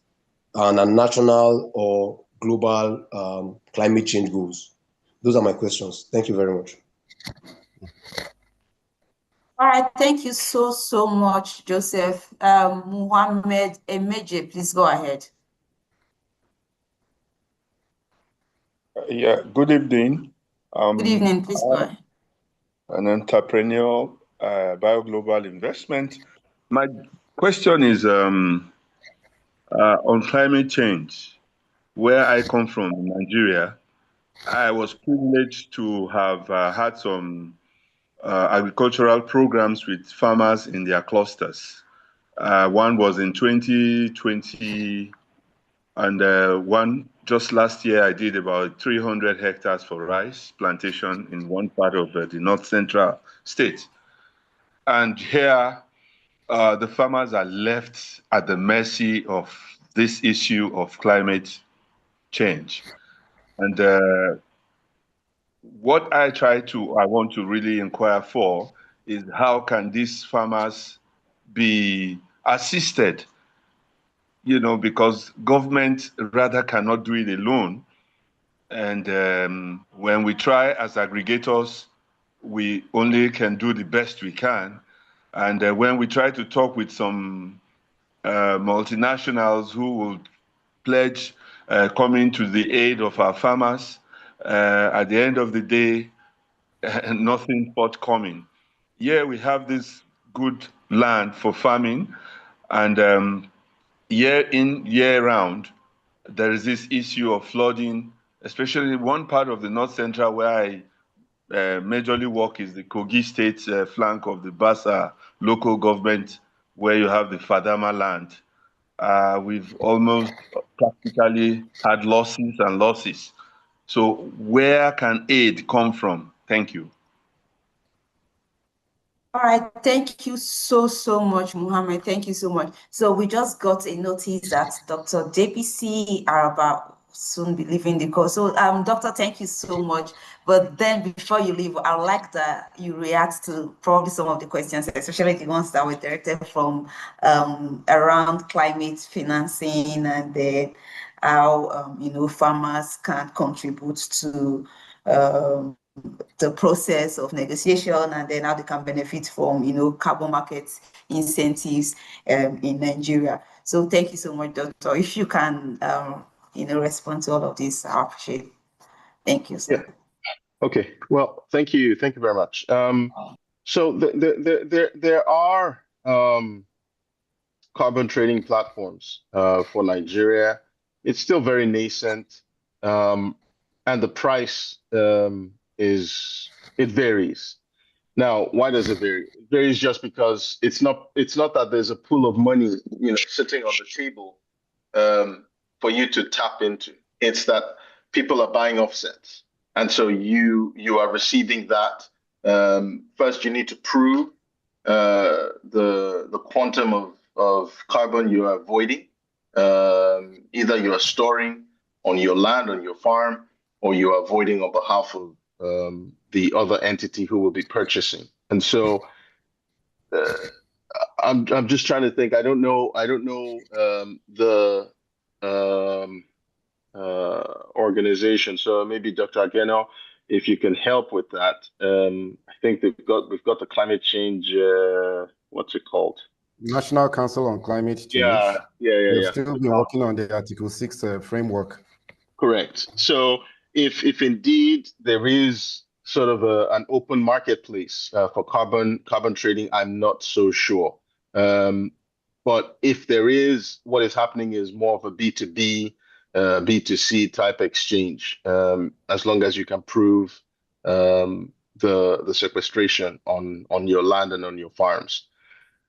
and our national or global climate change goals? Those are my questions. Thank you very much. All right, thank you so much, Joseph. Mohammed Emeje, please go ahead. Yeah, good evening. Good evening, please go ahead. An entrepreneur, BioGlobal Investment. My question is on climate change. Where I come from, in Nigeria, I was privileged to have had some agricultural programs with farmers in their clusters. One was in 2020, and one just last year I did about 300 hectares for rice plantation in one part of the north central state. And here, the farmers are left at the mercy of this issue of climate change. And what I want to really inquire for is how can these farmers be assisted? You know, because government rather cannot do it alone. And when we try as aggregators, we only can do the best we can. And when we try to talk with some multinationals who will pledge coming to the aid of our farmers, at the end of the day, nothing forthcoming. Yeah, we have this good land for farming, and year in, year round, there is this issue of flooding, especially in one part of the north central where I majorly work is the Kogi State flank of the Bassa local government, where you have the Fadama land. We've almost practically had losses and losses. So where can aid come from? Thank you. All right, thank you so much, Mohammed. Thank you so much. So we just got a notice that Dr. JPC Araba soon be leaving the call. So Doctor, thank you so much. But then before you leave, I'd like that you react to probably some of the questions, especially the ones that were directed from around climate financing and how farmers can contribute to the process of negotiation, and then how they can benefit from carbon market incentives in Nigeria. So thank you so much, Doctor. If you can respond to all of this, I appreciate it. Thank you, sir. Yeah. Okay. Well, thank you. Thank you very much. So there are carbon trading platforms for Nigeria. It's still very nascent, and the price it varies. Now, why does it vary? It varies just because it's not that there's a pool of money sitting on the table for you to tap into. It's that people are buying offsets, and so you are receiving that. First, you need to prove the quantum of carbon you are avoiding. Either you are storing on your land, on your farm, or you are avoiding on behalf of the other entity who will be purchasing. And so I'm just trying to think. I don't know the organization. So maybe Dr. Ageno, if you can help with that. I think we've got the climate change. What's it called? National Council on Climate Change. Yeah. We've still been working on the Article 6 framework. Correct. So if indeed there is sort of an open marketplace for carbon trading, I'm not so sure. But if there is, what is happening is more of a B2B, B2C type exchange, as long as you can prove the sequestration on your land and on your farms.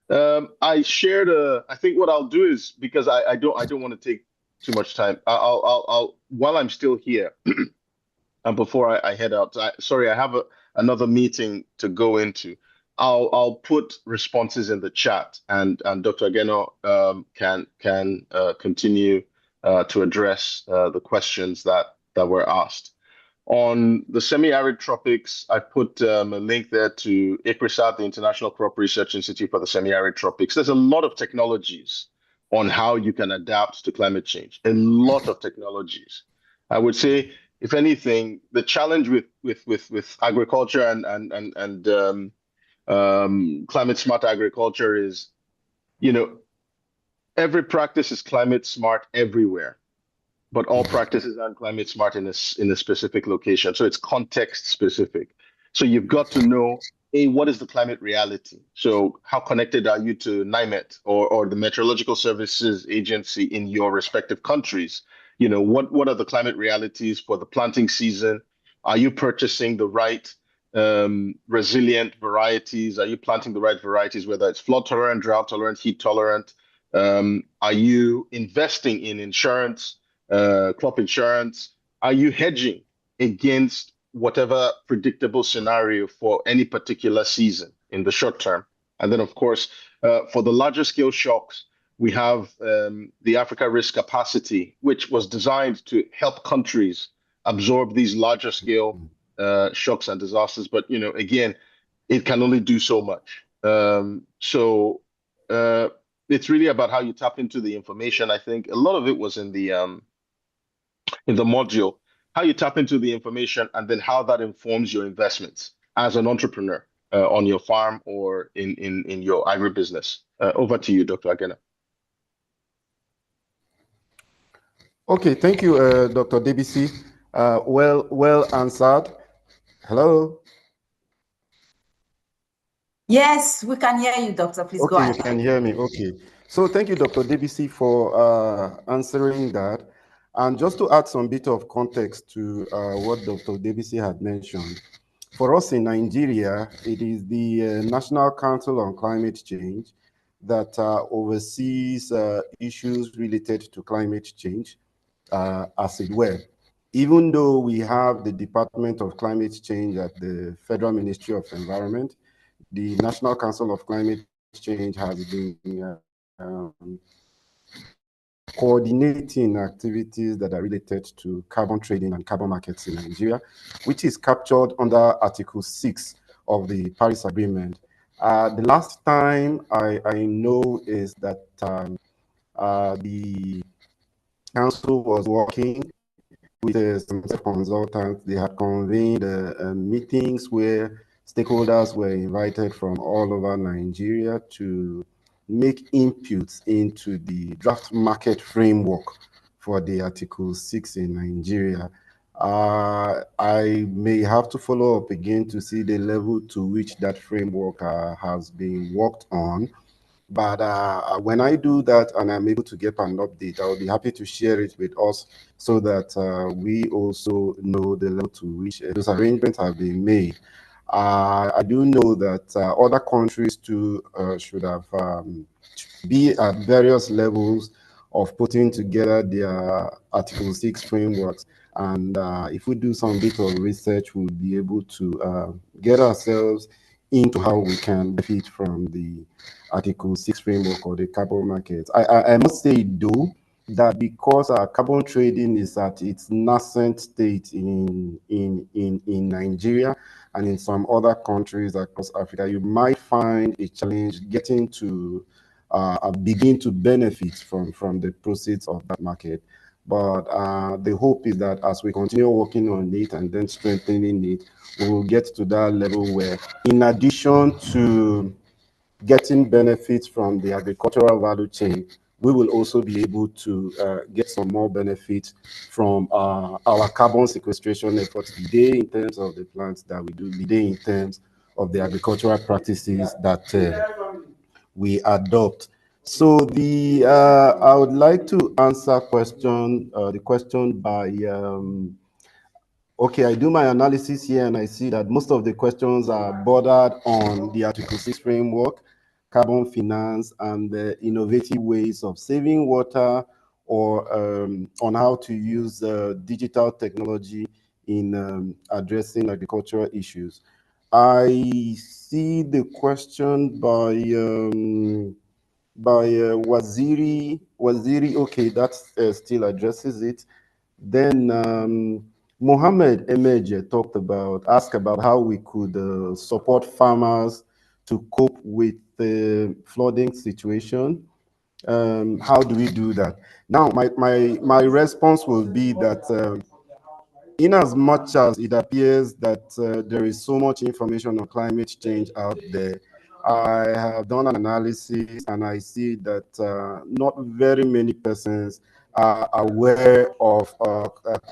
I shared I think what I'll do is, because I don't want to take too much time. I'll while I'm still here, and before I head out, sorry, I have another meeting to go into. I'll put responses in the chat, and Dr. Ageno can continue to address the questions that were asked. On the semi-arid tropics, I put a link there to ICRISAT, the International Crop Research Institute for the Semi-Arid Tropics. There's a lot of technologies on how you can adapt to climate change. A lot of technologies. I would say, if anything, the challenge with agriculture and climate smart agriculture is, every practice is climate smart everywhere, but all practices aren't climate smart in a specific location. So it's context specific. So you've got to know, what is the climate reality? So how connected are you to NIMET or the Meteorological Services Agency in your respective countries? What are the climate realities for the planting season? Are you purchasing the right resilient varieties? Are you planting the right varieties, whether it's flood tolerant, drought tolerant, heat tolerant? Are you investing in insurance? Crop insurance? Are you hedging against whatever predictable scenario for any particular season in the short term? And then, of course, for the larger scale shocks, we have the Africa Risk Capacity, which was designed to help countries absorb these larger scale shocks and disasters. But, again, it can only do so much. So it's really about how you tap into the information. I think a lot of it was in the module, how you tap into the information and then how that informs your investments as an entrepreneur on your farm or in your agribusiness. Over to you, Dr. Ageno. Okay, thank you, Dr. Debisi. Well answered. Hello? Yes, we can hear you, Doctor. Please go ahead. Okay, you can hear me. Okay. So thank you, Dr. Debisi, for answering that. And just to add some bit of context to what Dr. Debisi had mentioned, for us in Nigeria, it is the National Council on Climate Change that oversees issues related to climate change, as it were. Even though we have the Department of Climate Change at the Federal Ministry of Environment, the National Council of Climate Change has been coordinating activities that are related to carbon trading and carbon markets in Nigeria, which is captured under Article 6 of the Paris Agreement. The last time I know is that the council was working with some consultants. They had convened meetings where stakeholders were invited from all over Nigeria to make inputs into the draft market framework for the Article 6 in Nigeria. I may have to follow up again to see the level to which that framework has been worked on. But when I do that and I'm able to get an update, I'll be happy to share it with us so that we also know the level to which those arrangements have been made. I do know that other countries too should have be at various levels of putting together their Article 6 frameworks. And if we do some bit of research, we'll be able to get ourselves into how we can benefit from the Article 6 framework or the carbon market. I must say, though, that because carbon trading is at its nascent state in Nigeria and in some other countries across Africa, you might find a challenge getting to begin to benefit from the proceeds of that market. But the hope is that as we continue working on it and then strengthening it, we will get to that level where, in addition to getting benefits from the agricultural value chain, we will also be able to get some more benefit from our carbon sequestration efforts, be they in terms of the plants that we do, be they in terms of the agricultural practices that we adopt. So I would like to answer the question by okay, I do my analysis here and I see that most of the questions are bordered on the Article 6 framework, carbon finance, and the innovative ways of saving water, or on how to use digital technology in addressing agricultural issues. I see the question by Waziri. Okay, that still addresses it. Then Mohammed Emeje asked about how we could support farmers to cope with the flooding situation. How do we do that? Now, my response will be that in as much as it appears that there is so much information on climate change out there, I have done an analysis and I see that not very many persons are aware of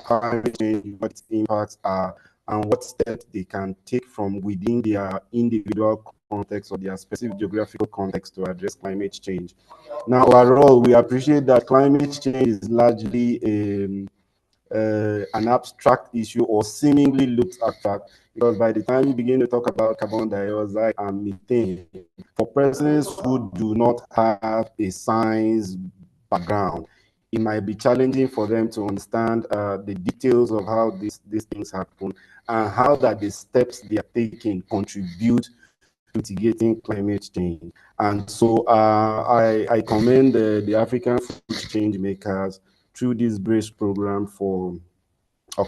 climate change, what its impacts are, and what steps they can take from within their individual context or their specific geographical context to address climate change. Now, overall, we appreciate that climate change is largely an abstract issue, or seemingly looks abstract, because by the time you begin to talk about carbon dioxide and methane, for persons who do not have a science background, it might be challenging for them to understand the details of how these things happen and how that the steps they are taking contribute to mitigating climate change. And so I commend the African food change makers through this BRACE program for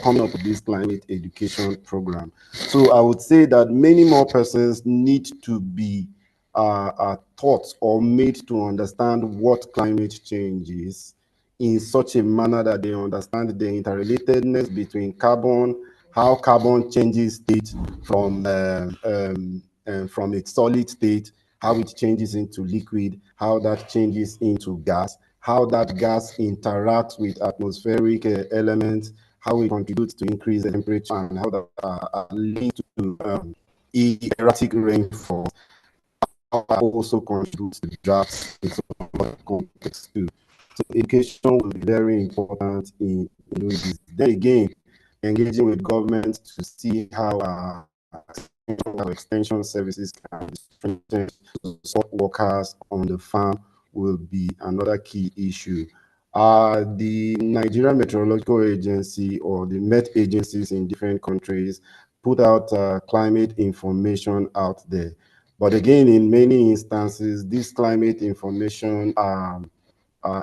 coming up with this climate education program. So I would say that many more persons need to be taught or made to understand what climate change is in such a manner that they understand the interrelatedness between carbon, how carbon changes state from its solid state, how it changes into liquid, how that changes into gas, how that gas interacts with atmospheric elements, how it contributes to increase the temperature, and how that are linked to erratic rainfall. Also contributes to droughts in some other contexts too. So education will be very important in doing this. Then again, engaging with government to see how our extension services can strengthen support workers on the farm will be another key issue. The Nigerian Meteorological Agency, or the Met agencies in different countries, put out climate information out there. But again, in many instances, this climate information,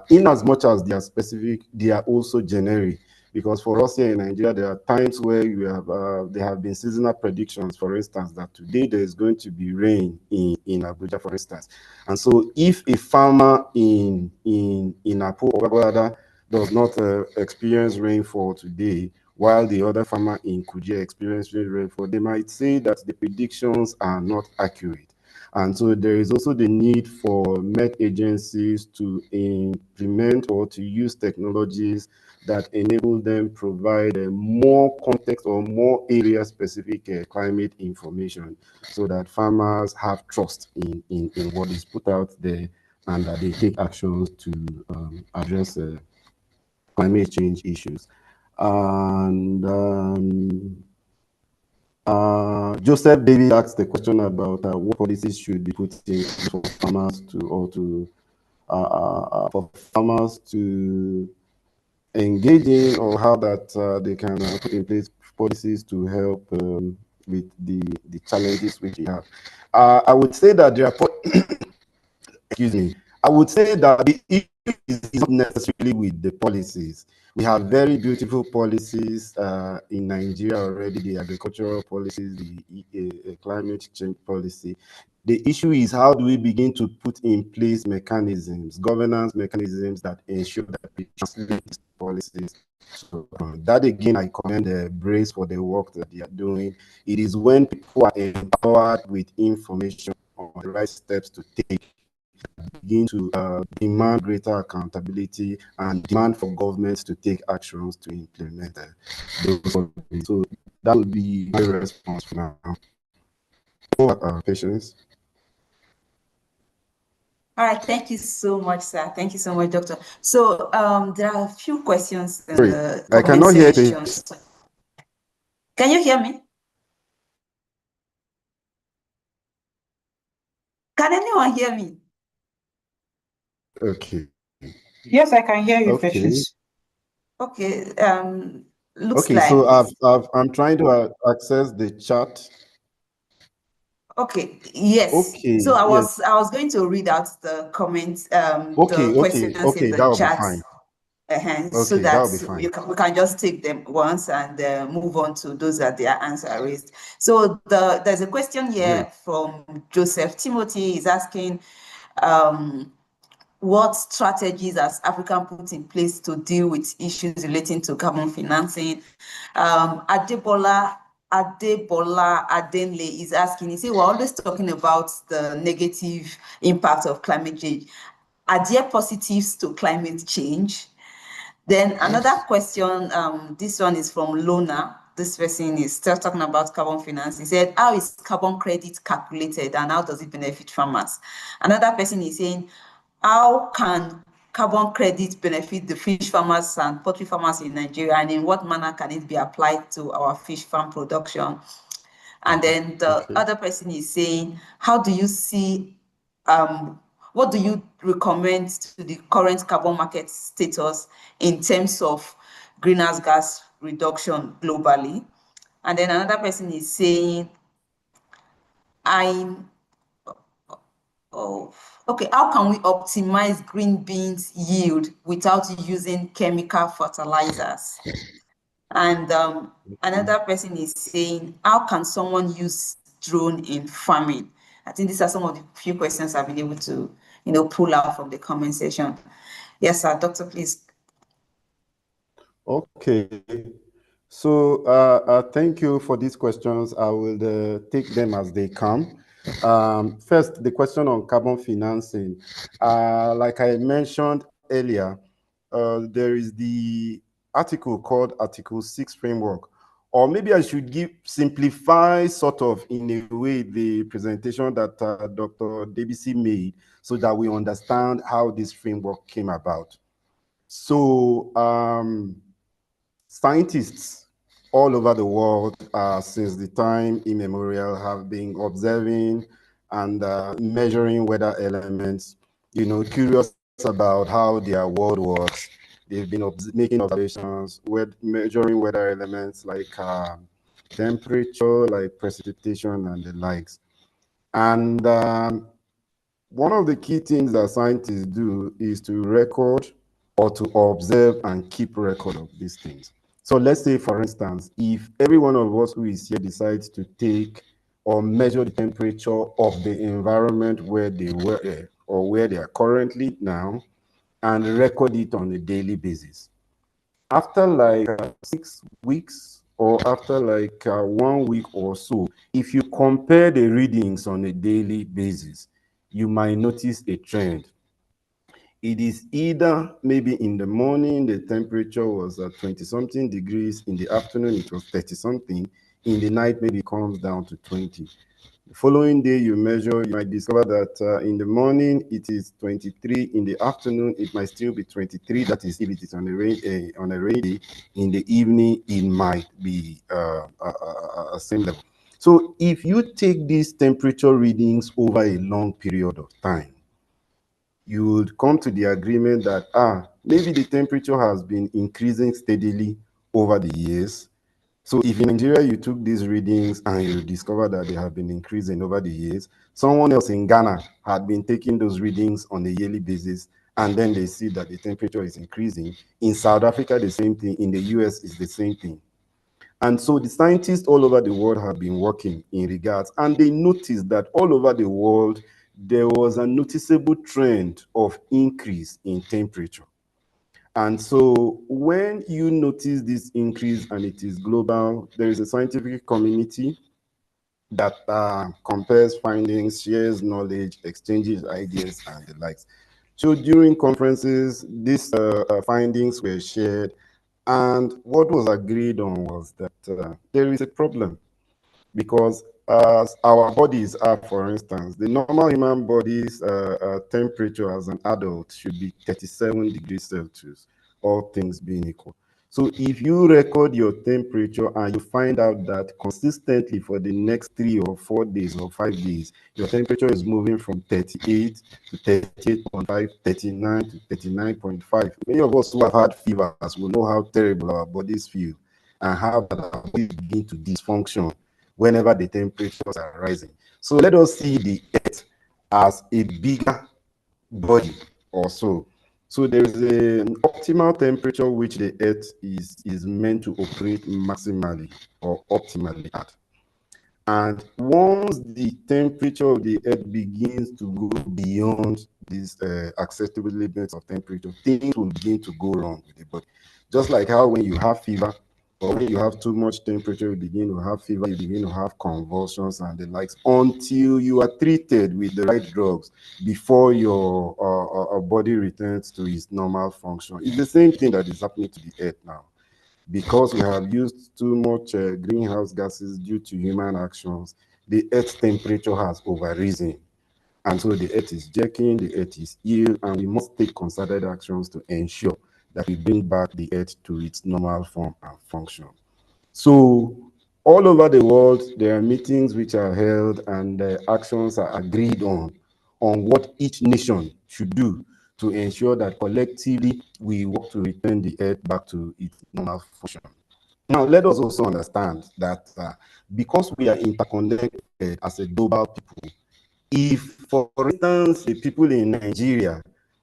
in as much as they are specific, they are also generic. Because for us here in Nigeria, there are times where you have there have been seasonal predictions, for instance, that today there is going to be rain in Abuja, for instance. And so if a farmer in Apo or Gwagwalada does not experience rainfall today, while the other farmer in Kuje experiences rainfall, they might say that the predictions are not accurate. And so there is also the need for Met agencies to implement or to use technologies that enable them provide more context or more area-specific climate information, so that farmers have trust in what is put out there, and that they take actions to address climate change issues. And Joseph David asked the question about what policies should be put in for farmers to engage in, or how that they can put in place policies to help with the challenges which we have. I would say that there are excuse me. I would say that the issue is not necessarily with the policies. We have very beautiful policies in Nigeria already, the agricultural policies, the climate change policy. The issue is, how do we begin to put in place mechanisms, governance mechanisms, that ensure that we translate these policies. So that again, I commend BRACE for the work that they are doing. It is when people are empowered with information on the right steps to take begin to demand greater accountability and demand for governments to take actions to implement those policies. So that would be my response for now. Patience. All right, thank you so much, sir. Thank you so much, Doctor. So there are a few questions in Sorry, the I comment cannot hear section. Can you hear me? Can anyone hear me? Okay. Yes, I can hear you, Okay. Patience. Okay. Looks Okay, like so I'm trying to access the chat. okay. Yes. Okay. So I Yes. was going to read out the comments, Okay. the questions Okay. in That the will be chat. fine. So Okay, that that'll be fine. we can just take them once and move on to those that their answer are raised. So there's a question here Great. from Joseph Timothy. He's asking, what strategies has Africa put in place to deal with issues relating to carbon financing? Adebola Adenle is asking, he said, we're always talking about the negative impact of climate change. Are there positives to climate change? Then another question, this one is from Lona. This person is still talking about carbon finance. He said, how is carbon credit calculated and how does it benefit farmers? Another person is saying, how can carbon credit benefit the fish farmers and poultry farmers in Nigeria, and in what manner can it be applied to our fish farm production? And then the other person is saying, how do you see, what do you recommend to the current carbon market status in terms of greenhouse gas reduction globally? And then another person is saying, okay, how can we optimize green beans yield without using chemical fertilizers? And another person is saying, how can someone use drone in farming? I think these are some of the few questions I've been able to, pull out from the comment section. Yes, sir, Doctor, please. Okay. So thank you for these questions. I will take them as they come. First, the question on carbon financing. Like I mentioned earlier, there is the article called Article 6 Framework. Or maybe I should simplify sort of in a way the presentation that Dr. Debisi made so that we understand how this framework came about. So scientists all over the world since the time immemorial have been observing and measuring weather elements, curious about how their world works. They've been making observations, measuring weather elements like temperature, like precipitation and the likes. And one of the key things that scientists do is to record or to observe and keep record of these things. So let's say, for instance, if every one of us who is here decides to take or measure the temperature of the environment where they were or where they are currently now and record it on a daily basis, after like 6 weeks or after like 1 week or so, if you compare the readings on a daily basis, you might notice a trend. It is either maybe in the morning, the temperature was at 20-something degrees. In the afternoon, it was 30-something. In the night, maybe it comes down to 20. The following day, you measure, you might discover that in the morning, it is 23. In the afternoon, it might still be 23. That is, if it is on a rainy day. In the evening, it might be a same level. So if you take these temperature readings over a long period of time, you would come to the agreement that, maybe the temperature has been increasing steadily over the years. So if in Nigeria you took these readings and you discover that they have been increasing over the years, someone else in Ghana had been taking those readings on a yearly basis, and then they see that the temperature is increasing. In South Africa, the same thing. In the US, it's the same thing. And so the scientists all over the world have been working in regards, and they noticed that all over the world, there was a noticeable trend of increase in temperature. And so when you notice this increase and it is global, there is a scientific community that compares findings, shares knowledge, exchanges ideas, and the likes. So during conferences, these findings were shared, and what was agreed on was that there is a problem, because as our bodies are, for instance, the normal human body's temperature as an adult should be 37 degrees Celsius, all things being equal. So if you record your temperature and you find out that consistently for the next 3 or 4 days or 5 days, your temperature is moving from 38 to 38.5, 39 to 39.5. Many of us who have had fevers will know how terrible our bodies feel and how our bodies begin to dysfunction whenever the temperatures are rising. So let us see the Earth as a bigger body or so. So there is an optimal temperature which the Earth is meant to operate maximally or optimally at. And once the temperature of the Earth begins to go beyond these acceptable limits of temperature, things will begin to go wrong with the body. Just like how when you have fever, or when you have too much temperature, you begin to have fever, you begin to have convulsions and the likes, until you are treated with the right drugs before your body returns to its normal function. It's the same thing that is happening to the Earth now. Because we have used too much greenhouse gases due to human actions, the Earth's temperature has overrisen. And so the Earth is jerking, the Earth is ill, and we must take concerted actions to ensure that we bring back the Earth to its normal form and function. So all over the world, there are meetings which are held and actions are agreed on what each nation should do to ensure that collectively we work to return the Earth back to its normal function. Now, let us also understand that because we are interconnected as a global people, if, for instance, the people in Nigeria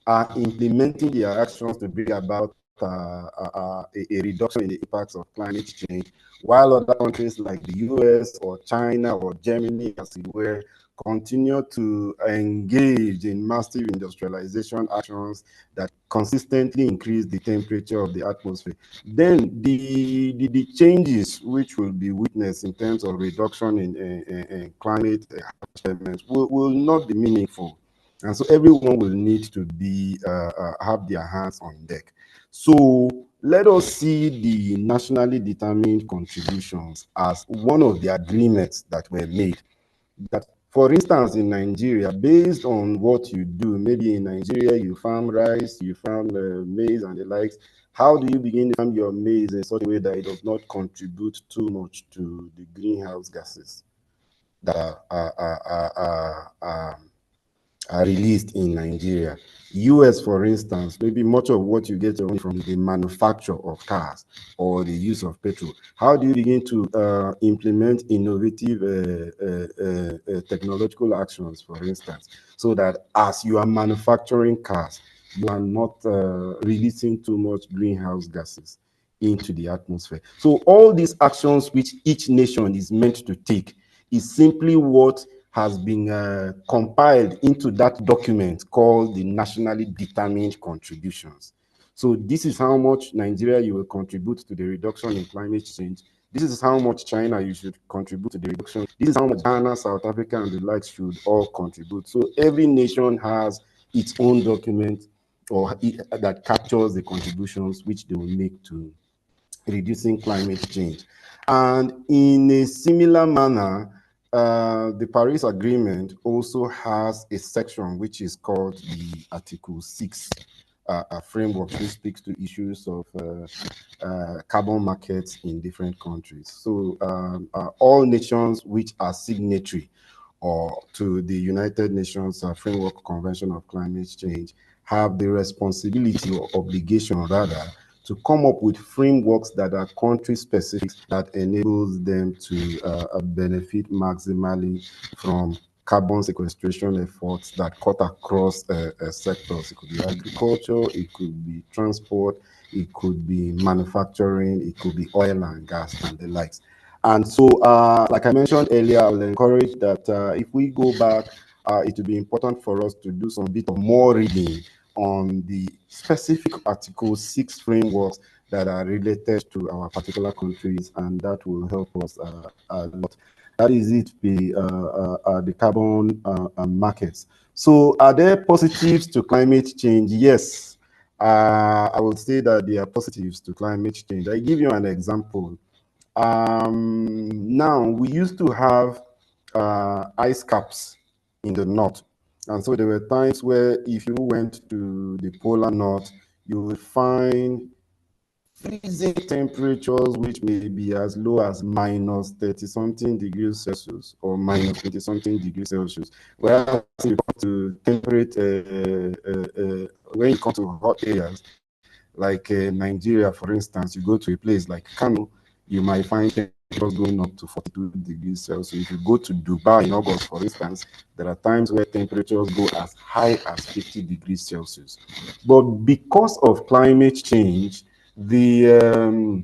are implementing their actions to bring about a reduction in the impacts of climate change, while other countries like the US or China or Germany, as it were, continue to engage in massive industrialization actions that consistently increase the temperature of the atmosphere, then the changes which will be witnessed in terms of reduction in climate will not be meaningful. And so everyone will need to be have their hands on deck. So let us see the nationally determined contributions as one of the agreements that were made. That, for instance, in Nigeria, based on what you do, maybe in Nigeria you farm rice, you farm maize and the likes, how do you begin to farm your maize in such a way that it does not contribute too much to the greenhouse gases that are released in Nigeria? US, for instance, maybe much of what you get from the manufacture of cars or the use of petrol. How do you begin to implement innovative technological actions, for instance, so that as you are manufacturing cars, you are not releasing too much greenhouse gases into the atmosphere? So all these actions which each nation is meant to take is simply what has been compiled into that document called the Nationally Determined Contributions. So this is how much Nigeria you will contribute to the reduction in climate change. This is how much China you should contribute to the reduction. This is how much Ghana, South Africa, and the likes should all contribute. So every nation has its own document that captures the contributions which they will make to reducing climate change. And in a similar manner, the Paris Agreement also has a section which is called the Article 6 framework, which speaks to issues of carbon markets in different countries. So all nations which are signatory or to the United Nations Framework Convention of Climate Change have the responsibility or obligation, rather, to come up with frameworks that are country-specific, that enables them to benefit maximally from carbon sequestration efforts that cut across sectors. It could be agriculture, it could be transport, it could be manufacturing, it could be oil and gas and the likes. And so, like I mentioned earlier, I will encourage that if we go back, it will be important for us to do some bit of more reading on the specific Article 6 frameworks that are related to our particular countries, and that will help us a lot. that is it, the carbon markets. So are there positives to climate change? Yes, I would say that there are positives to climate change. I give you an example. Now, we used to have ice caps in the north. And so there were times where if you went to the polar north, you would find freezing temperatures which may be as low as minus 30-something degrees Celsius or minus 20-something degrees Celsius. Whereas when you come to temperate, when you come to hot areas, like Nigeria, for instance, you go to a place like Kano, you might find temperatures going up to 42 degrees Celsius. If you go to Dubai in August, for instance, there are times where temperatures go as high as 50 degrees Celsius. But because of climate change, the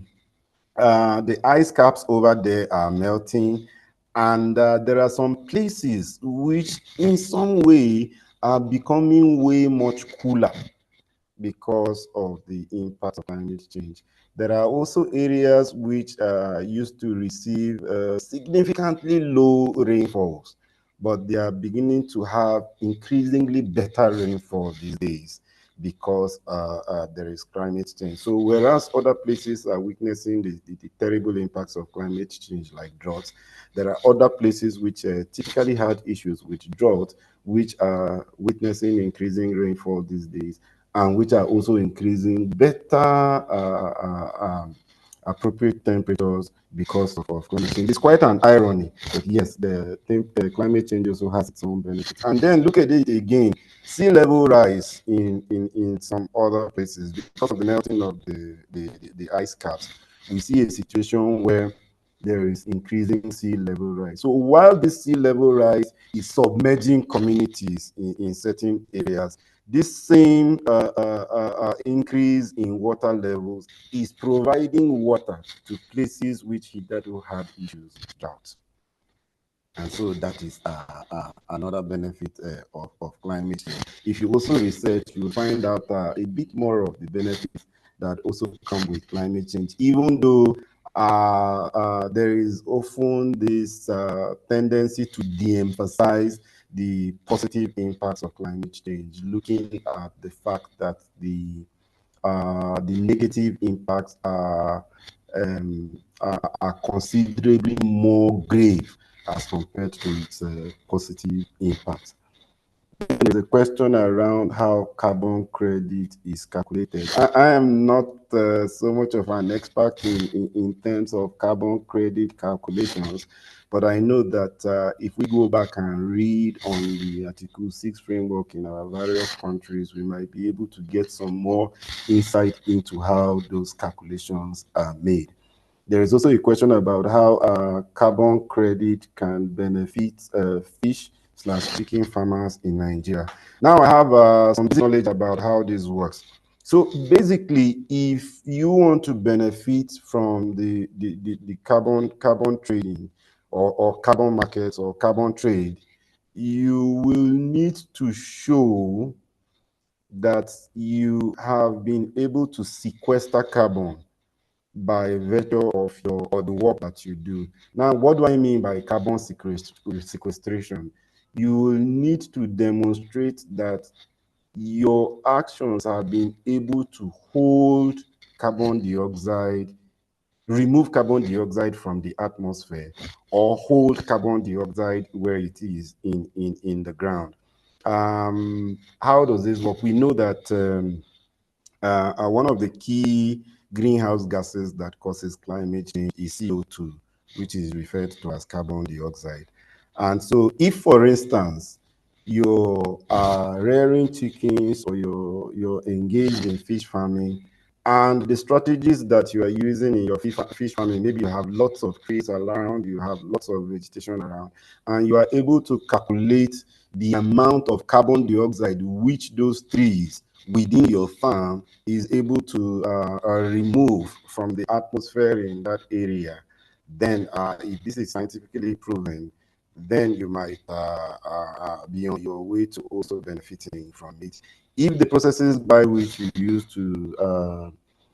ice caps over there are melting, and there are some places which in some way are becoming way much cooler because of the impact of climate change. There are also areas which used to receive significantly low rainfalls, but they are beginning to have increasingly better rainfall these days because there is climate change. So whereas other places are witnessing the terrible impacts of climate change like droughts, there are other places which typically had issues with drought, which are witnessing increasing rainfall these days, and which are also increasing better appropriate temperatures because of climate change. It's quite an irony, but yes, the climate change also has its own benefits. And then look at it again, sea level rise in some other places because of the melting of the ice caps. We see a situation where there is increasing sea level rise. So while this sea level rise is submerging communities in certain areas, this same increase in water levels is providing water to places which hitherto had issues with drought. And so that is another benefit of climate change. If you also research, you will find out a bit more of the benefits that also come with climate change, even though there is often this tendency to de-emphasize the positive impacts of climate change, looking at the fact that the negative impacts are considerably more grave as compared to its positive impacts. There's a question around how carbon credit is calculated. I am not so much of an expert in terms of carbon credit calculations, but I know that if we go back and read on the Article 6 framework in our various countries, we might be able to get some more insight into how those calculations are made. There is also a question about how carbon credit can benefit fish/chicken farmers in Nigeria. Now I have some knowledge about how this works. So basically, if you want to benefit from the carbon trading or carbon markets or carbon trade, you will need to show that you have been able to sequester carbon by virtue of the work that you do. Now, what do I mean by carbon sequestration? You will need to demonstrate that your actions have been able to hold carbon dioxide, remove carbon dioxide from the atmosphere, or hold carbon dioxide where it is in the ground. How does this work? We know that one of the key greenhouse gases that causes climate change is CO2, which is referred to as carbon dioxide. And so if, for instance, you're rearing chickens or you're engaged in fish farming, and the strategies that you are using in your fish farming, maybe you have lots of trees around, you have lots of vegetation around, and you are able to calculate the amount of carbon dioxide which those trees within your farm is able to remove from the atmosphere in that area, then if this is scientifically proven, then you might be on your way to also benefiting from it. If the processes by which you use to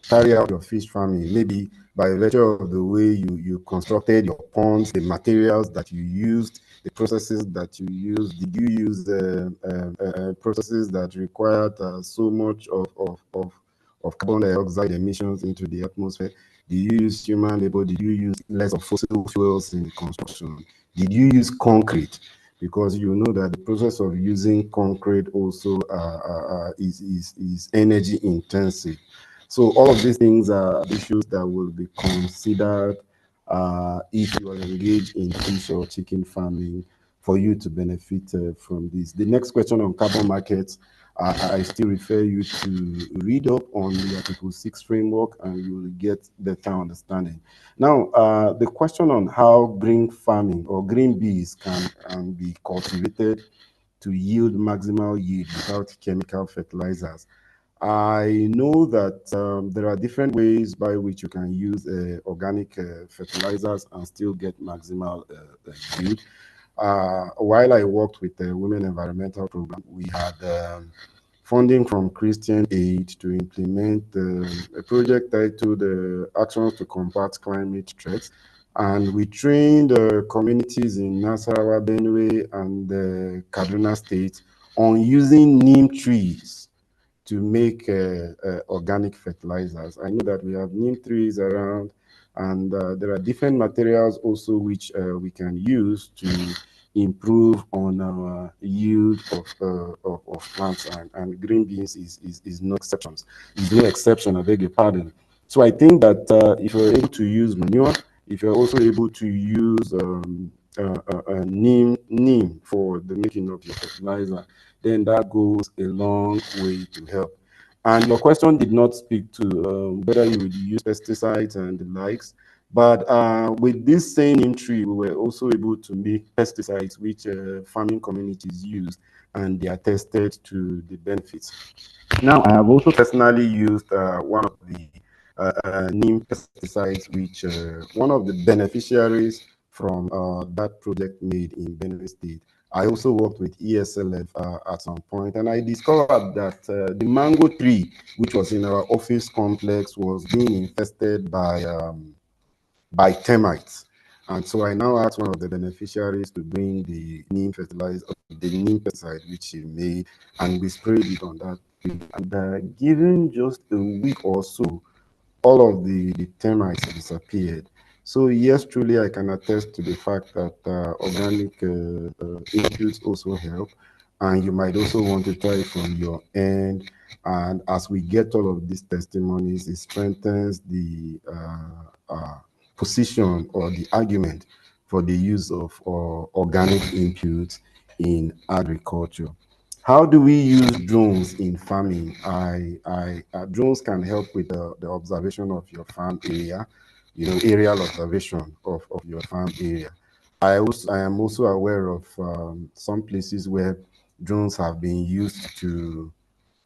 carry out your fish farming, maybe by virtue of the way you constructed your ponds, the materials that you used, the processes that you used. Did you use processes that required so much of carbon dioxide emissions into the atmosphere? Did you use human labor? Did you use less of fossil fuels in construction? Did you use concrete? Because you know that the process of using concrete also is energy intensive. So all of these things are issues that will be considered if you are engaged in fish or chicken farming for you to benefit from this. The next question on carbon markets, I still refer you to read up on the Article 6 framework and you will get better understanding. Now, the question on how green farming or green bees can be cultivated to yield maximal yield without chemical fertilizers. I know that there are different ways by which you can use organic fertilizers and still get maximal yield. While I worked with the Women Environmental Program, we had funding from Christian Aid to implement a project titled Actions to Combat Climate Threats. And we trained communities in Nasarawa, Benue, and Kaduna State on using neem trees to make organic fertilizers. I know that we have neem trees around, and there are different materials also which we can use to improve on our yield of plants, and green beans is no exception. Is no exception, I beg your pardon. So I think that if you're able to use manure, if you're also able to use neem for the making of your fertilizer, then that goes a long way to help. And your question did not speak to whether you would use pesticides and the likes, but with this same neem tree, we were also able to make pesticides which farming communities use, and they are tested to the benefits. Now, I have also personally used one of the neem pesticides, which one of the beneficiaries from that project made in Benue State. I also worked with ESLF at some point, and I discovered that the mango tree, which was in our office complex, was being infested by termites. And so I now asked one of the beneficiaries to bring the neem fertilizer, the neem pesticide, which he made, and we sprayed it on that tree. And given just a week or so, all of the termites disappeared. So yes, truly, I can attest to the fact that organic inputs also help, and you might also want to try it from your end. And as we get all of these testimonies, it strengthens the position or the argument for the use of organic inputs in agriculture. How do we use drones in farming? Drones can help with the observation of your farm area, aerial observation of your farm area. I am also aware of some places where drones have been used to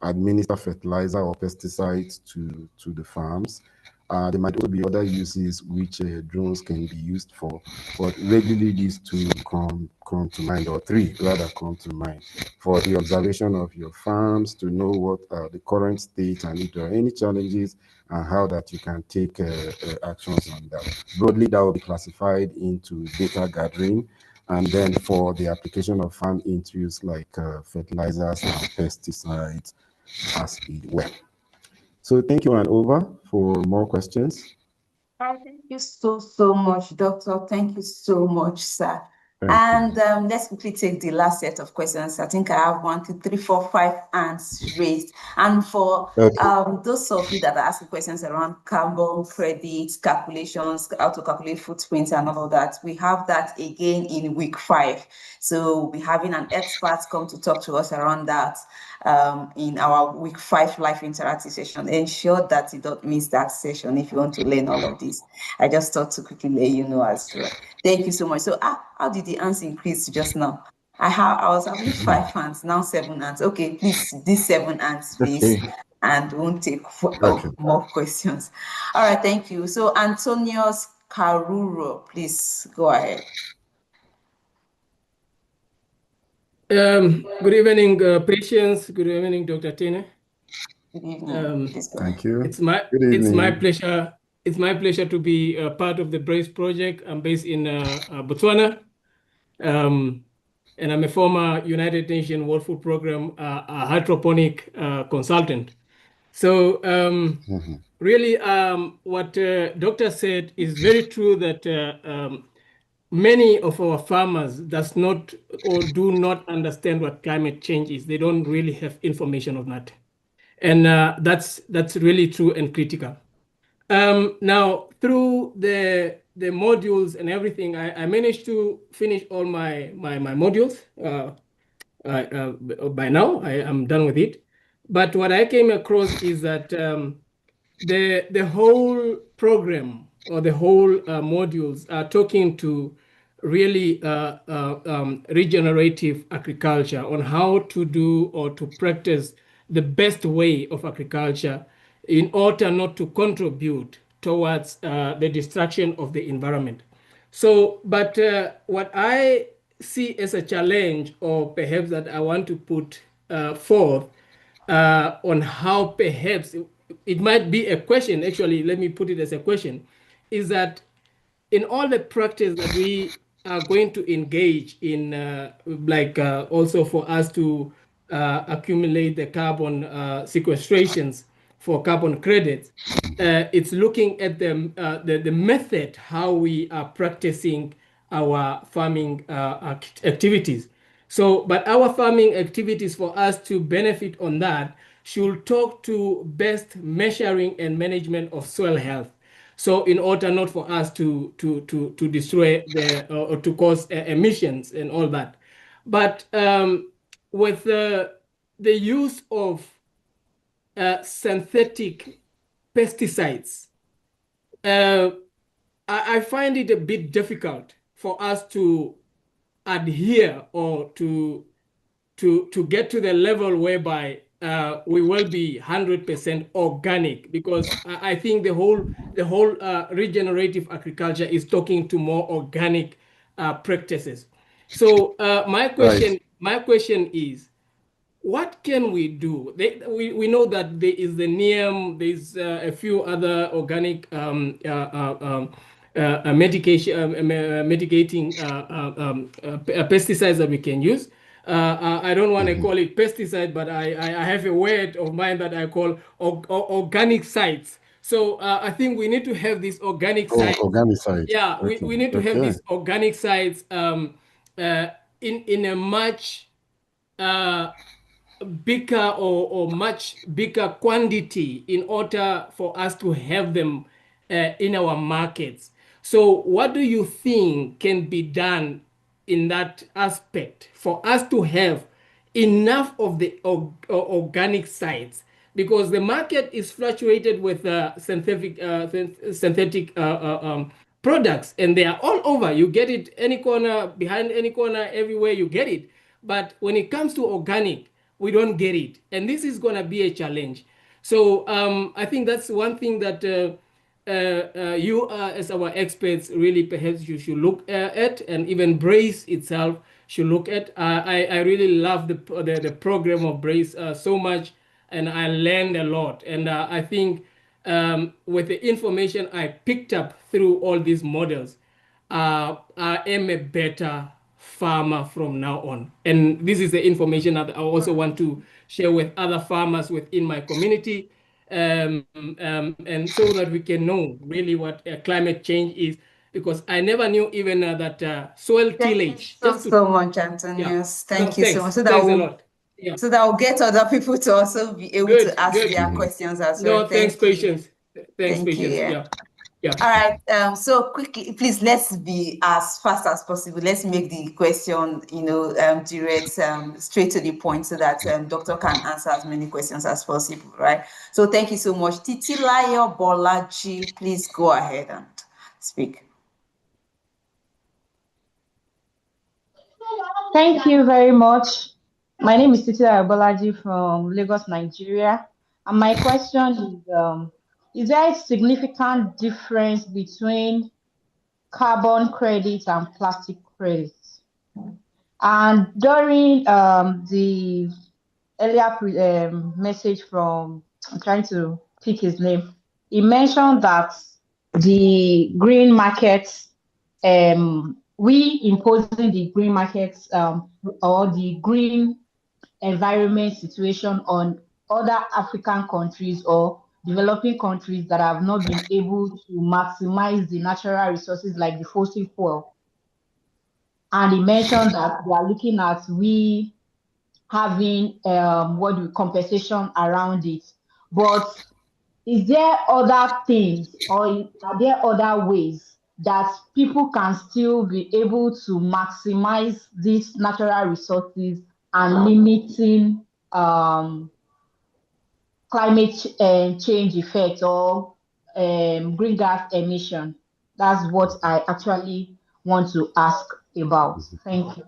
administer fertilizer or pesticides to the farms. There might also be other uses which drones can be used for, but regularly these two come to mind, or three rather come to mind, for the observation of your farms, to know what are the current state and if there are any challenges, and how that you can take actions on that. Broadly, that will be classified into data gathering, and then for the application of farm inputs like fertilizers and pesticides as it were. So thank you, and over for more questions. Thank you so much, Doctor. Thank you so much, sir. Let's quickly take the last set of questions. I think I have 1, 2, 3, 4, 5 hands raised. And for those of you that are asking questions around carbon credits, calculations, how to calculate footprints and all of that, we have that again in week 5. So we're having an expert come to talk to us around that in our week 5 live interactive session. Ensure that you don't miss that session if you want to learn all of this. I just thought to quickly let you know as well. Thank you so much. So how did the hands increase just now? I was having 5 hands, now 7 hands. Okay, please, these 7 hands, please, and won't take more questions. All right, thank you. So Antonius Caruro, please go ahead. Good evening, Patience. Good evening, Dr. Tene. Good evening. Please go Thank ahead. you. It's my Good it's my evening. pleasure. It's my pleasure to be a part of the BRACE project. I'm based in Botswana, and I'm a former United Nations World Food Program hydroponic consultant. So really, what Doctor said is very true that many of our farmers does not or do not understand what climate change is. They don't really have information on that. And that's really true and critical. Now, through the modules and everything, I managed to finish all my modules. By now, I am done with it. But what I came across is that the whole program or the whole modules are talking to really regenerative agriculture, on how to do or to practice the best way of agriculture in order not to contribute towards the destruction of the environment. So, but what I see as a challenge, or perhaps that I want to put forth on how perhaps it might be a question, actually, let me put it as a question, is that in all the practice that we are going to engage in, also for us to accumulate the carbon sequestrations for carbon credits, it's looking at the method how we are practicing our farming activities. So, but our farming activities, for us to benefit on that, should talk to best measuring and management of soil health. So, in order not for us to destroy or to cause emissions and all that, but with the use of synthetic pesticides, I find it a bit difficult for us to adhere or to get to the level whereby we will be 100% organic, because I think the whole regenerative agriculture is talking to more organic practices. So my question is, what can we do? We know that there is the NEEM, there's a few other organic mitigating pesticides that we can use. I don't want to call it pesticide, but I have a word of mine that I call organic sites. So I think we need to have these organic sites. Organic sites. Yeah, we need to have these organic sites in a much bigger or much bigger quantity in order for us to have them in our markets. So what do you think can be done in that aspect for us to have enough of the organic sites? Because the market is fluctuated with synthetic products, and they are all over. You get it any corner, behind any corner, everywhere you get it. But when it comes to organic, we don't get it. And this is going to be a challenge. So I think that's one thing that you as our experts, really perhaps you should look at, and even BRACE itself should look at. I really love the program of BRACE so much, and I learned a lot. And I think with the information I picked up through all these models, I am a better farmer from now on. And this is the information that I also want to share with other farmers within my community, and so that we can know really what climate change is, because I never knew even that soil tillage. Thank you so much, Antonius. Thank you so much. So that Thanks a lot. Yeah. So that will get other people to also be able to ask their questions as well. No, thanks, Patience. Thanks, Thank you. Patience. Yeah. All right. So quickly, please, let's be as fast as possible. Let's make the question, direct, straight to the point, so that Doctor can answer as many questions as possible, right? So thank you so much. Titilayo Bolaji, please go ahead and speak. Thank you very much. My name is Titilayo Bolaji from Lagos, Nigeria. And my question is there a significant difference between carbon credits and plastic credits? And during the earlier message from I'm trying to pick his name. He mentioned that the green markets, we imposing the green markets or the green environment situation on other African countries or developing countries that have not been able to maximize the natural resources like the fossil fuel. And he mentioned that they are looking at we having compensation around it. But is there other things or are there other ways that people can still be able to maximize these natural resources and limiting climate change effects or green gas emission? That's what I actually want to ask about. Thank you.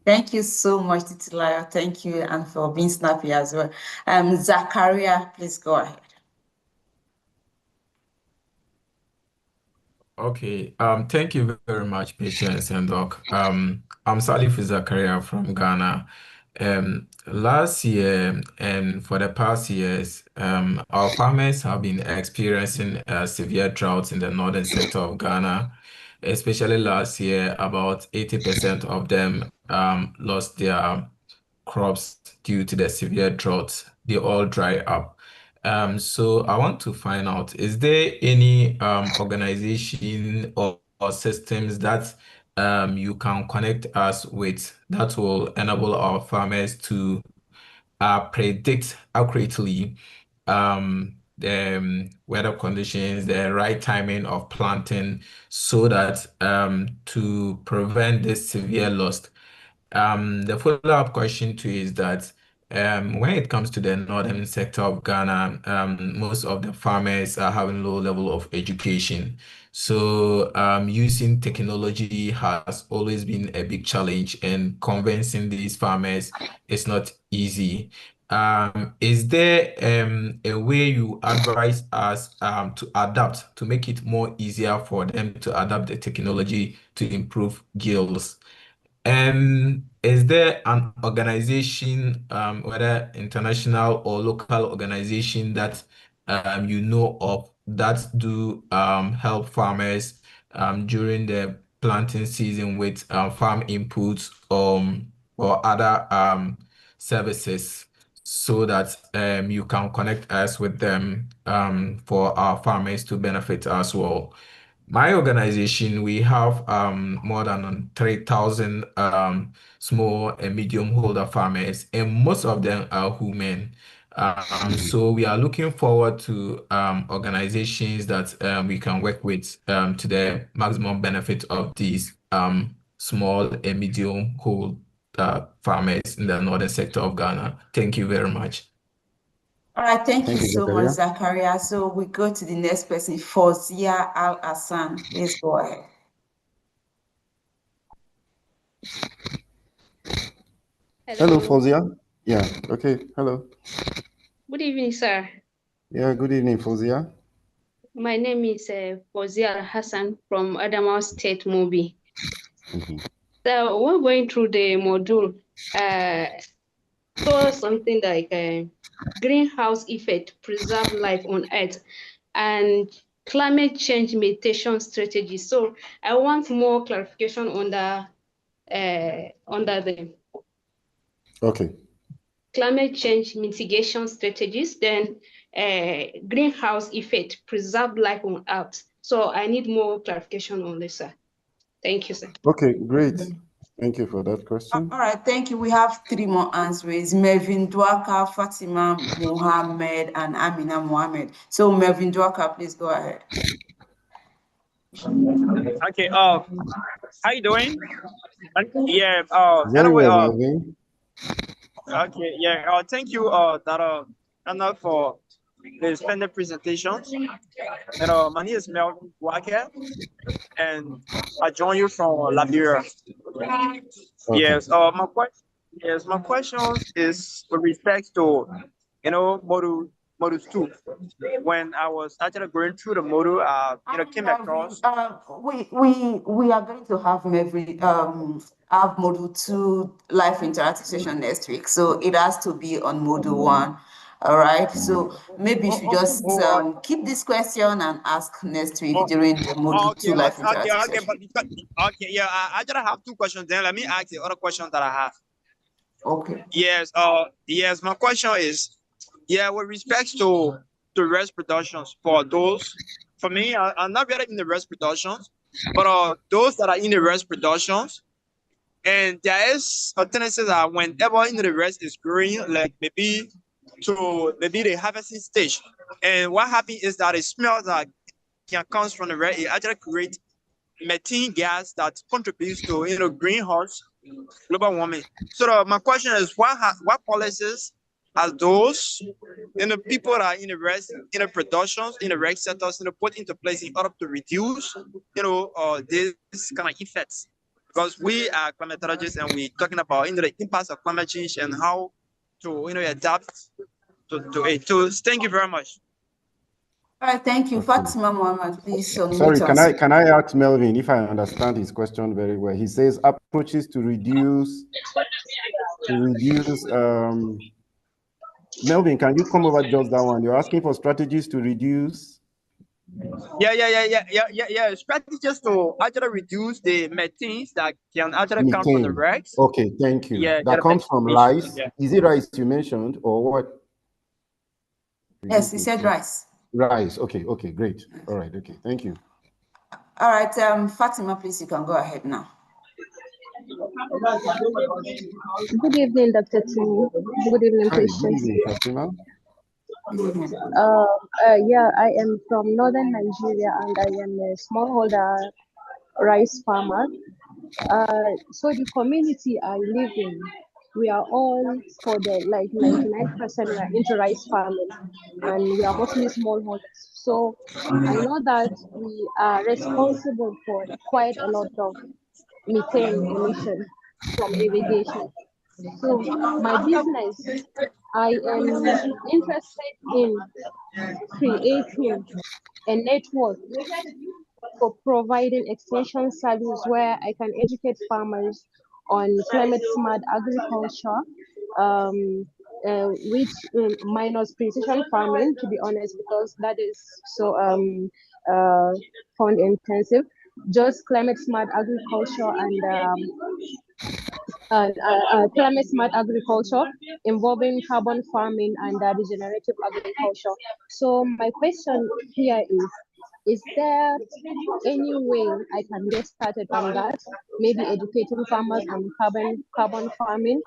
Thank you so much, Titilayo. Thank you, and for being snappy as well. Zachariah, please go ahead. Okay, thank you very much, Patience and Doc. I'm Salif Zakaria from Ghana. Last year and for the past years, our farmers have been experiencing severe droughts in the northern sector of Ghana. Especially last year, about 80% of them lost their crops due to the severe drought. They all dry up. So I want to find out, is there any organization or systems that you can connect us with that will enable our farmers to predict accurately the weather conditions, the right timing of planting, so that to prevent this severe loss? The follow-up question too is that when it comes to the northern sector of Ghana, most of the farmers are having low level of education. So using technology has always been a big challenge, and convincing these farmers is not easy. Is there a way you advise us to adapt to make it more easier for them to adapt the technology to improve yields? Is there an organization, whether international or local organization, that you know of that do help farmers during the planting season with farm inputs or other services, so that you can connect us with them for our farmers to benefit as well? My organization, we have more than 3,000 small and medium holder farmers, and most of them are women. So we are looking forward to organizations that we can work with to the maximum benefit of these small and medium hold farmers in the northern sector of Ghana. Thank you very much. All right, thank you you, so much, Zakaria. Zachariah. So we go to the next person, Fozia Al Hassan. Please go ahead. Hello, Fozia. Yeah, okay, hello. Good evening, sir. Yeah, good evening, Fozia. My name is Fozia Al Hassan from Adamawa State, Mobi. So we're going through the module. So something like greenhouse effect, preserve life on Earth, and climate change mitigation strategy. So I want more clarification on the Okay. climate change mitigation strategies, then greenhouse effect, preserve life on Earth. So I need more clarification on this, sir. Thank you, sir. Okay, great. Thank you for that question. All right, thank you. We have 3 more answers: Mervin Dwaka, Fatima Mohammed, and Amina Mohammed. So Mervin Dwaka, please go ahead. Okay. How you doing? Yeah. Very Anyway. well, Melvin. Okay. Yeah. Thank you, Anna, for the splendid presentation. And my name is Melvin Dwaka, and I join you from Liberia. Okay. Yes. My question is with respect to module 2. When I was actually going through the module, came across. We are going to have have module 2 live interactive session next week, so it has to be on module 1. All right, so maybe you should just keep this question and ask next week during the module Okay, 2 life okay, interactive okay, session. but okay, yeah, I just have 2 questions. Then let me ask the other question that I have. Okay. Yes, yes, my question is, yeah, with respect to rest productions for those, for me, I'm not really in the rest productions, but those that are in the rest productions, and there is a tendency that whenever in the rest is growing, like maybe the harvesting stage, and what happens is that the smell that can comes from the rest, it actually creates methane gas that contributes to greenhouse global warming. So my question is, what policies are those people that are in the rest in the productions in the rec sectors put into place in order to reduce this kind of effects? Because we are climatologists and we're talking about the impacts of climate change and how to adapt to it. So thank you very much. All right, thank you. Fatima Mohammed, please Sorry, unmute can I ask Melvin if I understand his question very well? He says approaches to reduce. Melvin, can you come over just that one? You're asking for strategies to reduce. Yeah. Strategies to actually reduce the methane that can actually come from the Methane. wrecks. Okay, thank you. Yeah, that comes from rice. Yeah. Is it rice you mentioned or what? Yes, he said rice. Rice. Okay, great. All right, okay, thank you. All right, Fatima, please, you can go ahead now. Good evening, Dr. T. Good evening, Hi, patients. good evening, Fatima. Yeah, I am from northern Nigeria and I am a smallholder rice farmer. So the community I live in, we are all for the 99% we are into rice farming and we are mostly smallholders. So I know that we are responsible for quite a lot of methane emission from irrigation. So my business, I am interested in creating a network for providing extension service where I can educate farmers on climate smart agriculture, which minus precision farming, to be honest, because that is so fund intensive. Just climate smart agriculture and climate smart agriculture involving carbon farming and regenerative agriculture. So my question here is there any way I can get started on that? Maybe educating farmers on carbon farming.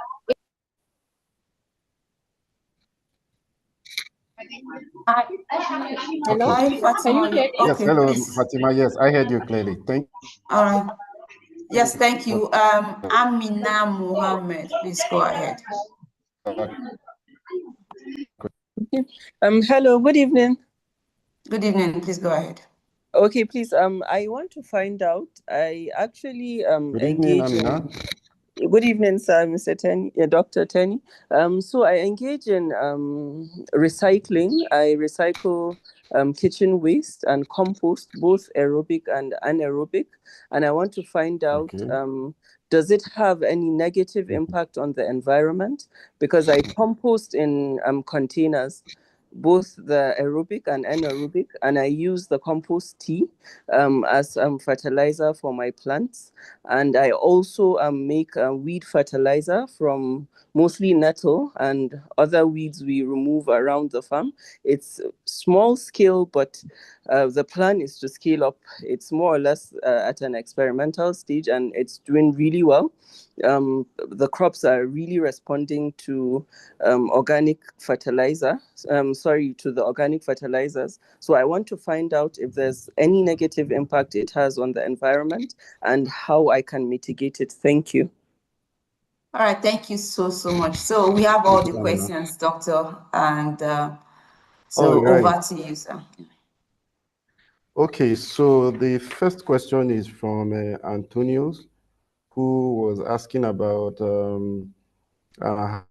Hello? Okay. Can you hear me? Yes, hello, Fatima. Yes, I heard you clearly. Thank you. All right. Yes, thank you. Amina Mohammed, please go ahead. Hello, good evening. Good evening, please go ahead. Okay, please, I want to find out, I actually Good evening, Amina. Good evening, sir, Mr. Tenny, Dr. Tenny. So I engage in recycling. I recycle kitchen waste and compost, both aerobic and anaerobic. And I want to find out, does it have any negative impact on the environment? Because I compost in containers, both the aerobic and anaerobic, and I use the compost tea as fertilizer for my plants. And I also make weed fertilizer from mostly nettle and other weeds we remove around the farm. It's small scale, but the plan is to scale up. It's more or less at an experimental stage and it's doing really well. The crops are really responding to organic fertilizer, to the organic fertilizers. So I want to find out if there's any negative impact it has on the environment and how I can mitigate it. Thank you. All right, thank you so much. So we have all the questions, Doctor, and over to you, sir. Okay, so the first question is from Antonios, who was asking about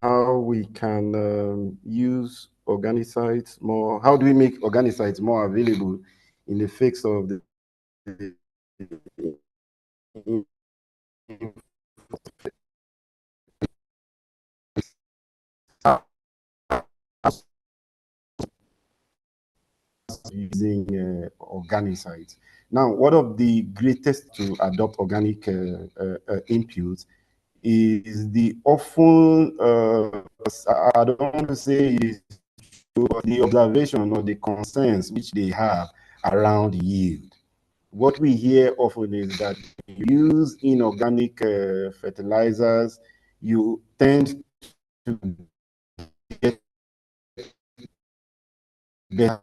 how we can use organicides more. How do we make organicides more available in the face of the using organicides. Now, one of the greatest to adopt organic inputs is the often, I don't want to say is the observation or the concerns which they have around yield. What we hear often is that you use inorganic fertilizers, you tend to get better.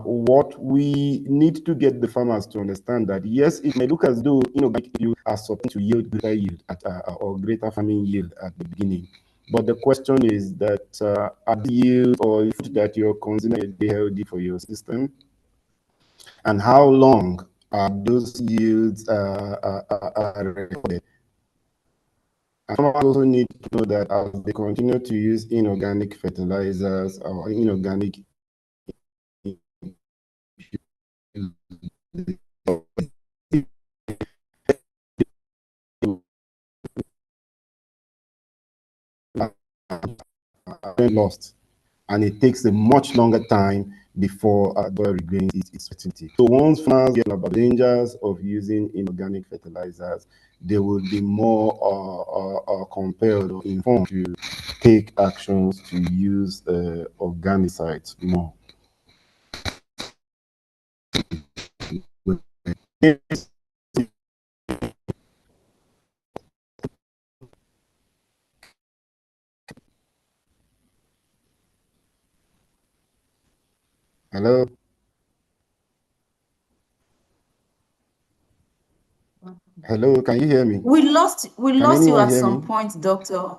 What we need to get the farmers to understand that yes, it may look as though inorganic yield are supposed to yield greater yield at, or greater farming yield at the beginning, but the question is that are the yield or food that you're consuming is healthy for your system, and how long are those yields recorded? And farmers also need to know that as they continue to use inorganic fertilizers or inorganic lost, and it takes a much longer time before dollar regains its certainty. So once farmers get about the dangers of using inorganic fertilizers, they will be more compelled or informed to take actions to use organicides more. Hello? Hello, can you hear me? We lost you at some me? point, Doctor.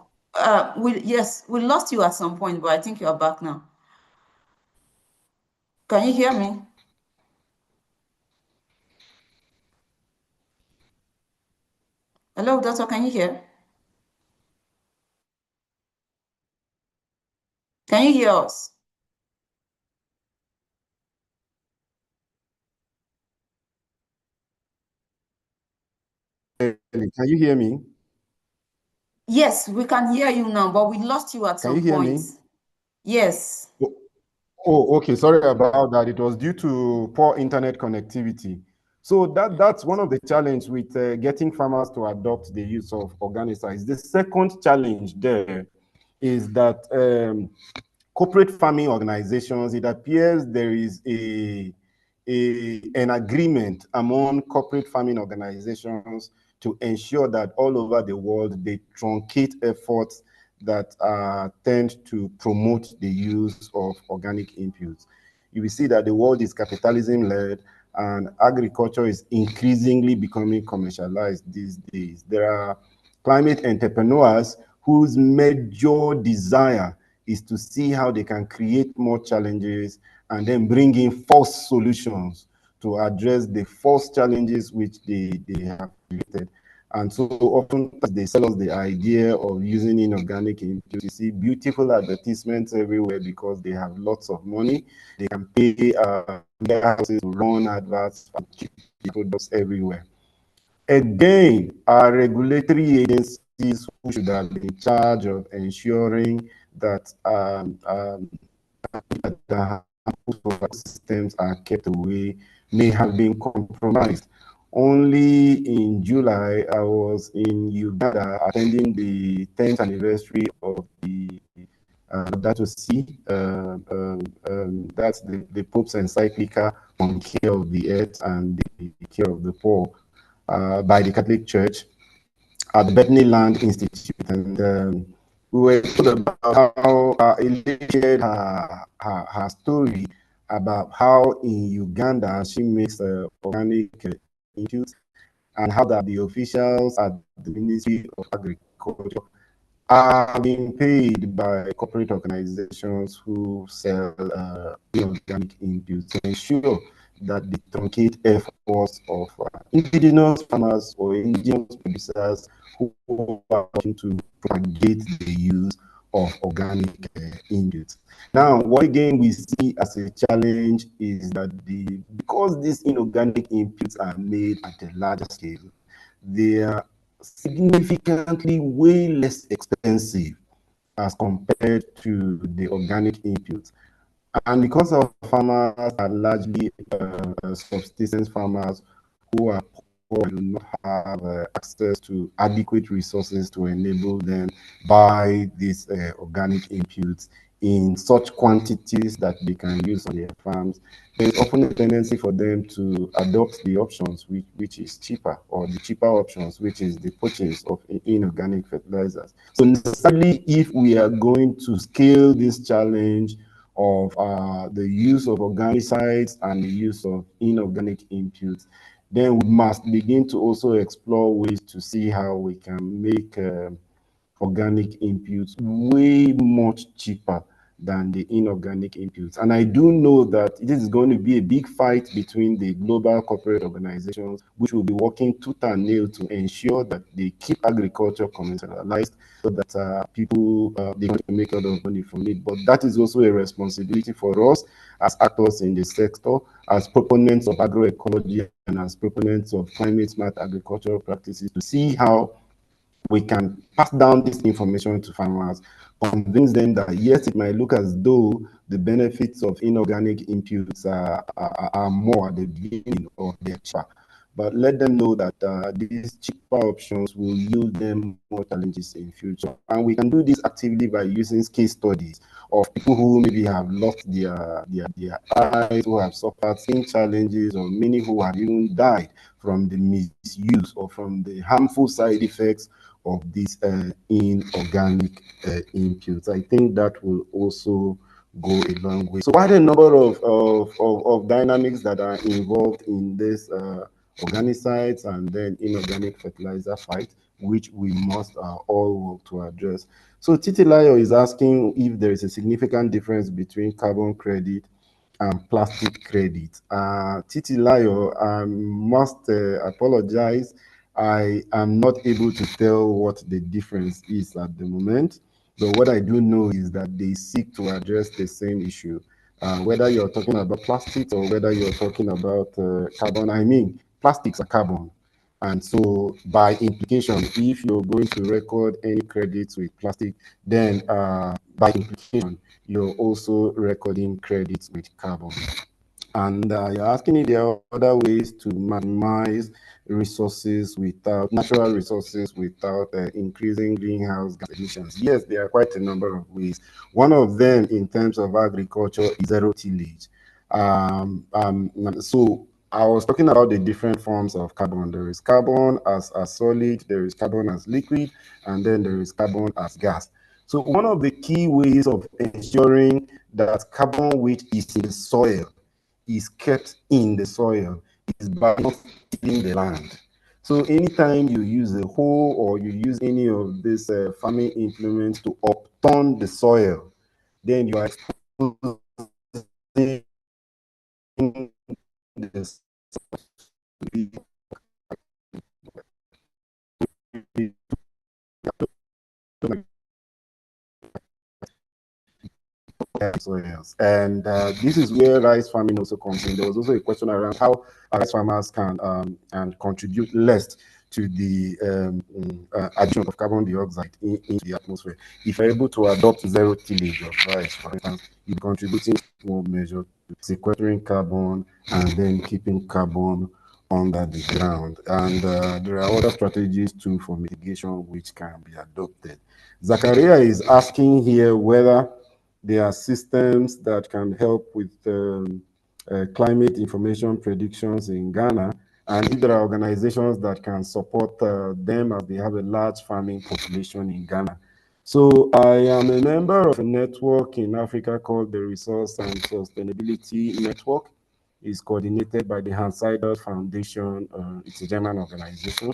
Yes, we lost you at some point, but I think you are back now. Can you hear me? Hello, Doctor, can you hear? Can you hear us? Can you hear me? Yes, we can hear you now, but we lost you at some point. Can you hear me? Yes. Oh, okay. Sorry about that. It was due to poor internet connectivity. So that's one of the challenges with getting farmers to adopt the use of organicides. The second challenge there is that corporate farming organizations, it appears there is an agreement among corporate farming organizations to ensure that all over the world they truncate efforts that tend to promote the use of organic inputs. You will see that the world is capitalism-led and agriculture is increasingly becoming commercialized these days. There are climate entrepreneurs whose major desire is to see how they can create more challenges and then bring in false solutions to address the false challenges which they have created. And so often they sell us the idea of using inorganic inputs. You see beautiful advertisements everywhere because they have lots of money. They can pay warehouses to run adverts and cheap products everywhere. Again, our regulatory agencies who should have been in charge of ensuring that the systems are kept away may have been compromised. Only in July, I was in Uganda attending the 10th anniversary of the Laudato Si, that's the Pope's encyclical on care of the earth and the care of the poor by the Catholic Church at the Bethany Land Institute. And we were told about how Elaine shared her story about how in Uganda she makes organic inputs and how that the officials at the Ministry of Agriculture are being paid by corporate organizations who sell inorganic inputs to ensure that the truncate efforts of indigenous farmers or indigenous producers who are working to propagate the use of organic inputs. Now, what again we see as a challenge is that because these inorganic inputs are made at a larger scale, their significantly way less expensive as compared to the organic inputs. And because our farmers are largely subsistence farmers who are poor and do not have access to adequate resources to enable them buy these organic inputs in such quantities that they can use on their farms, there's often a tendency for them to adopt the options which is cheaper, or the cheaper options, which is the purchase of inorganic fertilizers. So necessarily, if we are going to scale this challenge of the use of organicides and the use of inorganic inputs, then we must begin to also explore ways to see how we can make organic inputs way much cheaper than the inorganic inputs. And I do know that this is going to be a big fight between the global corporate organizations, which will be working tooth and nail to ensure that they keep agriculture commercialized, so that people they can make a lot of money from it. But that is also a responsibility for us as actors in the sector, as proponents of agroecology and as proponents of climate smart agricultural practices, to see how we can pass down this information to farmers, convince them that yes, it might look as though the benefits of inorganic inputs are more at the beginning of their cheaper, but let them know that these cheaper options will yield them more challenges in future. And we can do this actively by using case studies of people who maybe have lost their eyes, who have suffered skin challenges, or many who have even died from the misuse or from the harmful side effects of these inorganic inputs. I think that will also go a long way. So quite a number of dynamics that are involved in this organicides and then inorganic fertilizer fight, which we must all work to address. So Titilayo is asking if there is a significant difference between carbon credit and plastic credit. Titilayo, I must apologize. I am not able to tell what the difference is at the moment, but what I do know is that they seek to address the same issue. Whether you're talking about plastics or whether you're talking about carbon, I mean, plastics are carbon. And so by implication, if you're going to record any credits with plastic, then by implication, you're also recording credits with carbon. And you're asking if there are other ways to maximize resources without natural resources without increasing greenhouse gas emissions. Yes, there are quite a number of ways. One of them in terms of agriculture is zero tillage. So I was talking about the different forms of carbon. There is carbon as solid, there is carbon as liquid, and then there is carbon as gas. So one of the key ways of ensuring that carbon which is in the soil is kept in the soil is by not tilling the land. So anytime you use a hoe or you use any of these farming implements to upturn the soil, then you are exposing the soils. And this is where rice farming also comes in. There was also a question around how rice farmers can and contribute less to the addition of carbon dioxide in the atmosphere. If you're able to adopt zero tillage of rice, for instance, you're contributing to small measure to sequestering carbon and then keeping carbon under the ground. And there are other strategies too for mitigation which can be adopted. Zachariah is asking here whether there are systems that can help with climate information predictions in Ghana, and if there are organizations that can support them as they have a large farming population in Ghana. So I am a member of a network in Africa called the Resource and Sustainability Network. It's coordinated by the Hans Seidel Foundation. It's a German organization.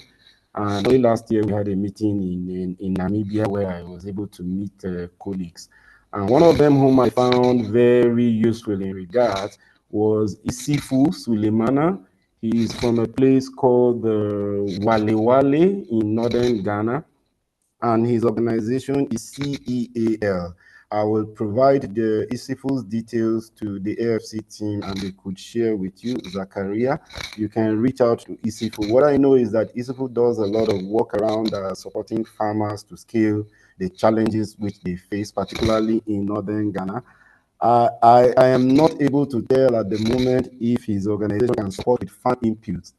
And only last year we had a meeting in Namibia where I was able to meet colleagues. And one of them whom I found very useful in regards was Isifu Sulemana. He is from a place called Wale Wale in northern Ghana, and his organization is CEAL. I will provide the ISIFU's details to the AFC team and they could share with you, Zakaria. You can reach out to ISIFU. What I know is that ISIFU does a lot of work around supporting farmers to scale the challenges which they face, particularly in northern Ghana. I am not able to tell at the moment if his organization can support with farm inputs.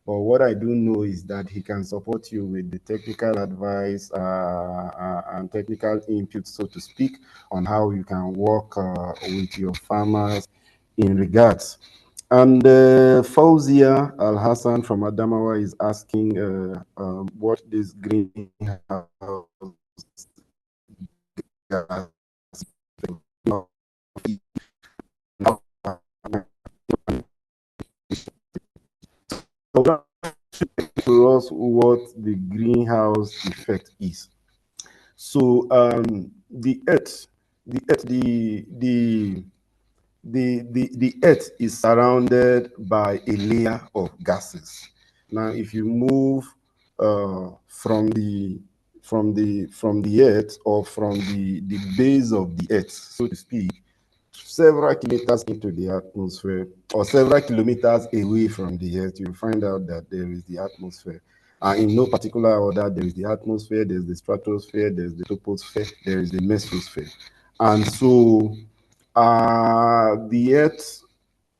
But what I do know is that he can support you with the technical advice and technical input, so to speak, on how you can work with your farmers in regards. And Fauzia Al-Hassan from Adamawa is asking what this greenhouse gas to us what the greenhouse effect is. So the earth is surrounded by a layer of gases. Now, if you move from the earth or from the base of the earth, so to speak, several kilometers into the atmosphere or several kilometers away from the earth, you'll find out that there is the atmosphere. In no particular order, there is the atmosphere, there's the stratosphere, there's the troposphere, there is the mesosphere. And so the earth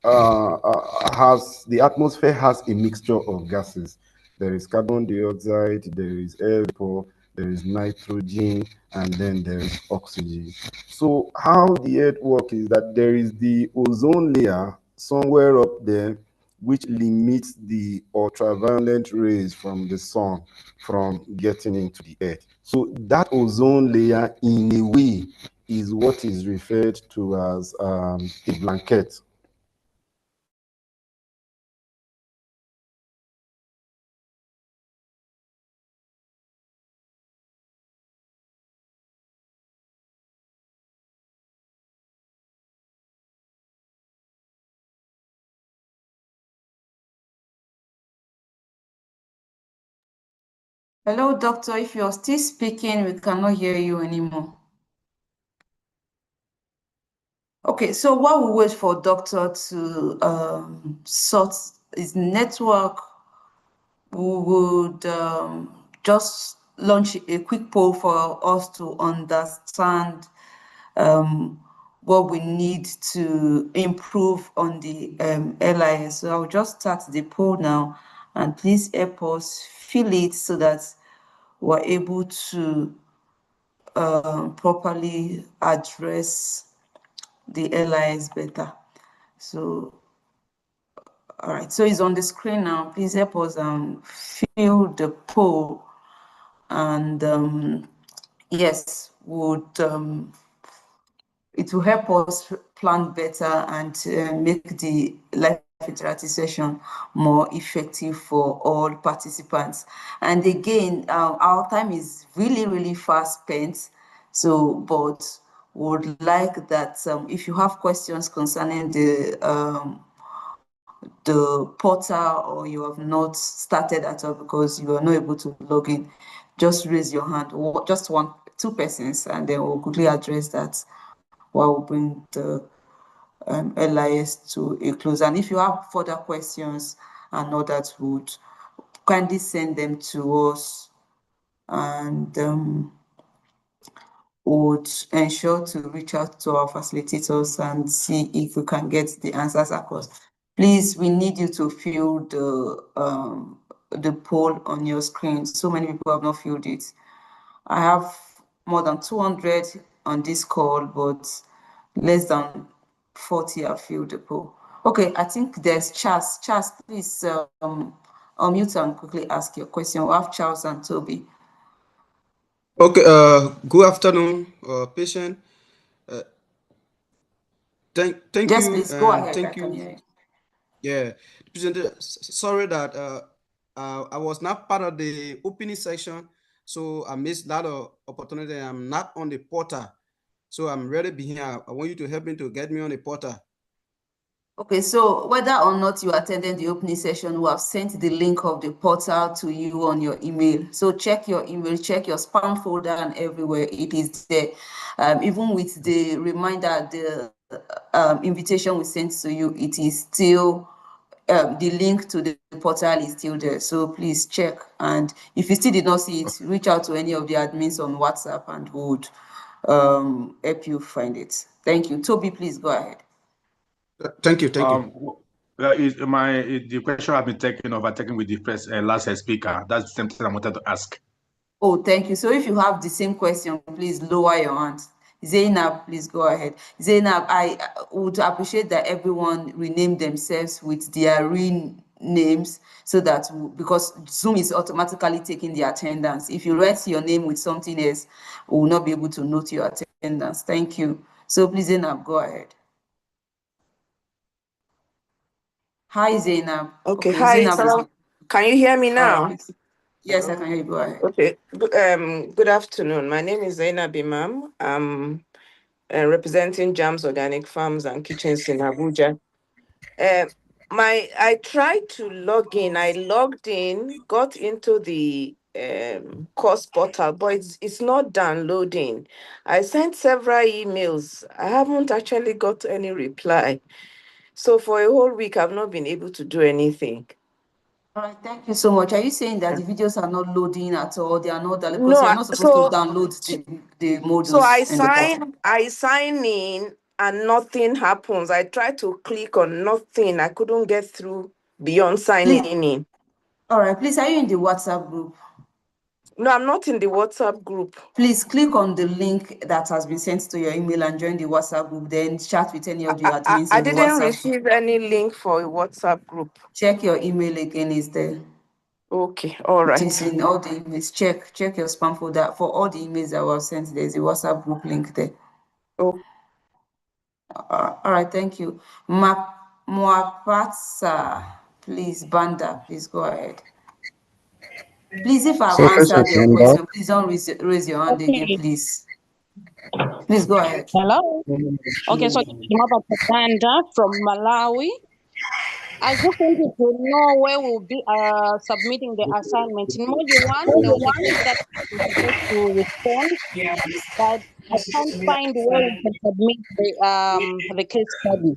the atmosphere has a mixture of gases. There is carbon dioxide, there is air vapor, there is nitrogen, and then there is oxygen. So how the earth works is that there is the ozone layer somewhere up there which limits the ultraviolet rays from the sun from getting into the earth. So that ozone layer, in a way, is what is referred to as a blanket. Hello, doctor. If you're still speaking, we cannot hear you anymore. Okay, so while we wait for doctor to sort his network, we would just launch a quick poll for us to understand what we need to improve on the LIS. So I'll just start the poll now, and please help us fill it so that we're able to properly address the LIS better. So, all right, so it's on the screen now. Please help us fill the poll, and yes, it will help us plan better and make the life interactive session more effective for all participants. And again, our time is really, really fast spent. So, but would like that if you have questions concerning the portal, or you have not started at all because you are not able to log in, just raise your hand, or just two persons, and then we'll quickly address that while we bring the LIS to a close. And if you have further questions and all that, would kindly send them to us, and would ensure to reach out to our facilitators and see if we can get the answers across. Please, we need you to fill the poll on your screen. So many people have not filled it. I have more than 200 on this call, but less than 40 have filled the poll. Okay, I think there's Charles. Charles, please unmute and quickly ask your question. We have Charles and Toby. Okay, good afternoon, patient. Thank yes, you. Please go ahead. Thank you. Yeah, sorry that I was not part of the opening section, so I missed that opportunity. I'm not on the portal, so I'm ready to be here. I want you to help me to get me on the portal. Okay, so whether or not you attended the opening session, we have sent the link of the portal to you on your email. So check your email, check your spam folder, and everywhere it is there. Even with the reminder, the invitation we sent to you, it is still, the link to the portal is still there. So please check. And if you still did not see it, reach out to any of the admins on WhatsApp and we would help you find it. Thank you. Toby, please go ahead. Thank you. Thank you. The question has been overtaken with the first last speaker. That's the same thing I wanted to ask. Oh, thank you. So if you have the same question, please lower your hand. Zainab, please go ahead. Zainab, I would appreciate that everyone rename themselves with their real names so that, because Zoom is automatically taking the attendance. If you write your name with something else, we will not be able to note your attendance. Thank you. So please, Zainab, go ahead. Hi, Zainab. Okay, hi. Zainab, can you hear me now? Yes, I can hear you. Go ahead. Okay. Good afternoon. My name is Zainab Imam. I'm representing Jams Organic Farms and Kitchens in Abuja. I tried to log in. I logged in, got into the course portal, but it's not downloading. I sent several emails. I haven't actually got any reply. So for a whole week, I've not been able to do anything. All right, thank you so much. Are you saying that the videos are not loading at all? They are not, because No, you're not supposed to download the modules. So I sign in and nothing happens. I tried to click on nothing. I couldn't get through beyond signing in. All right, please, are you in the WhatsApp group? No, I'm not in the WhatsApp group. Please click on the link that has been sent to your email and join the WhatsApp group. Then chat with any of the admins. I didn't receive any link for a WhatsApp group. Check your email again, is there? Okay, all right. It is in all the emails. Check your spam folder. For all the emails that were sent, there's a WhatsApp group link there. Oh. All right, thank you. Mwapatsa, please, Banda, please go ahead. Please, if I've answered your question, please don't raise your hand again, please. Please go ahead. Hello. Okay, so Mwapatsa Banda from Malawi. I just wanted to know where we'll be submitting the assignment. In module 1, there was a case that we're supposed to respond, but I can't find where we can submit the case study.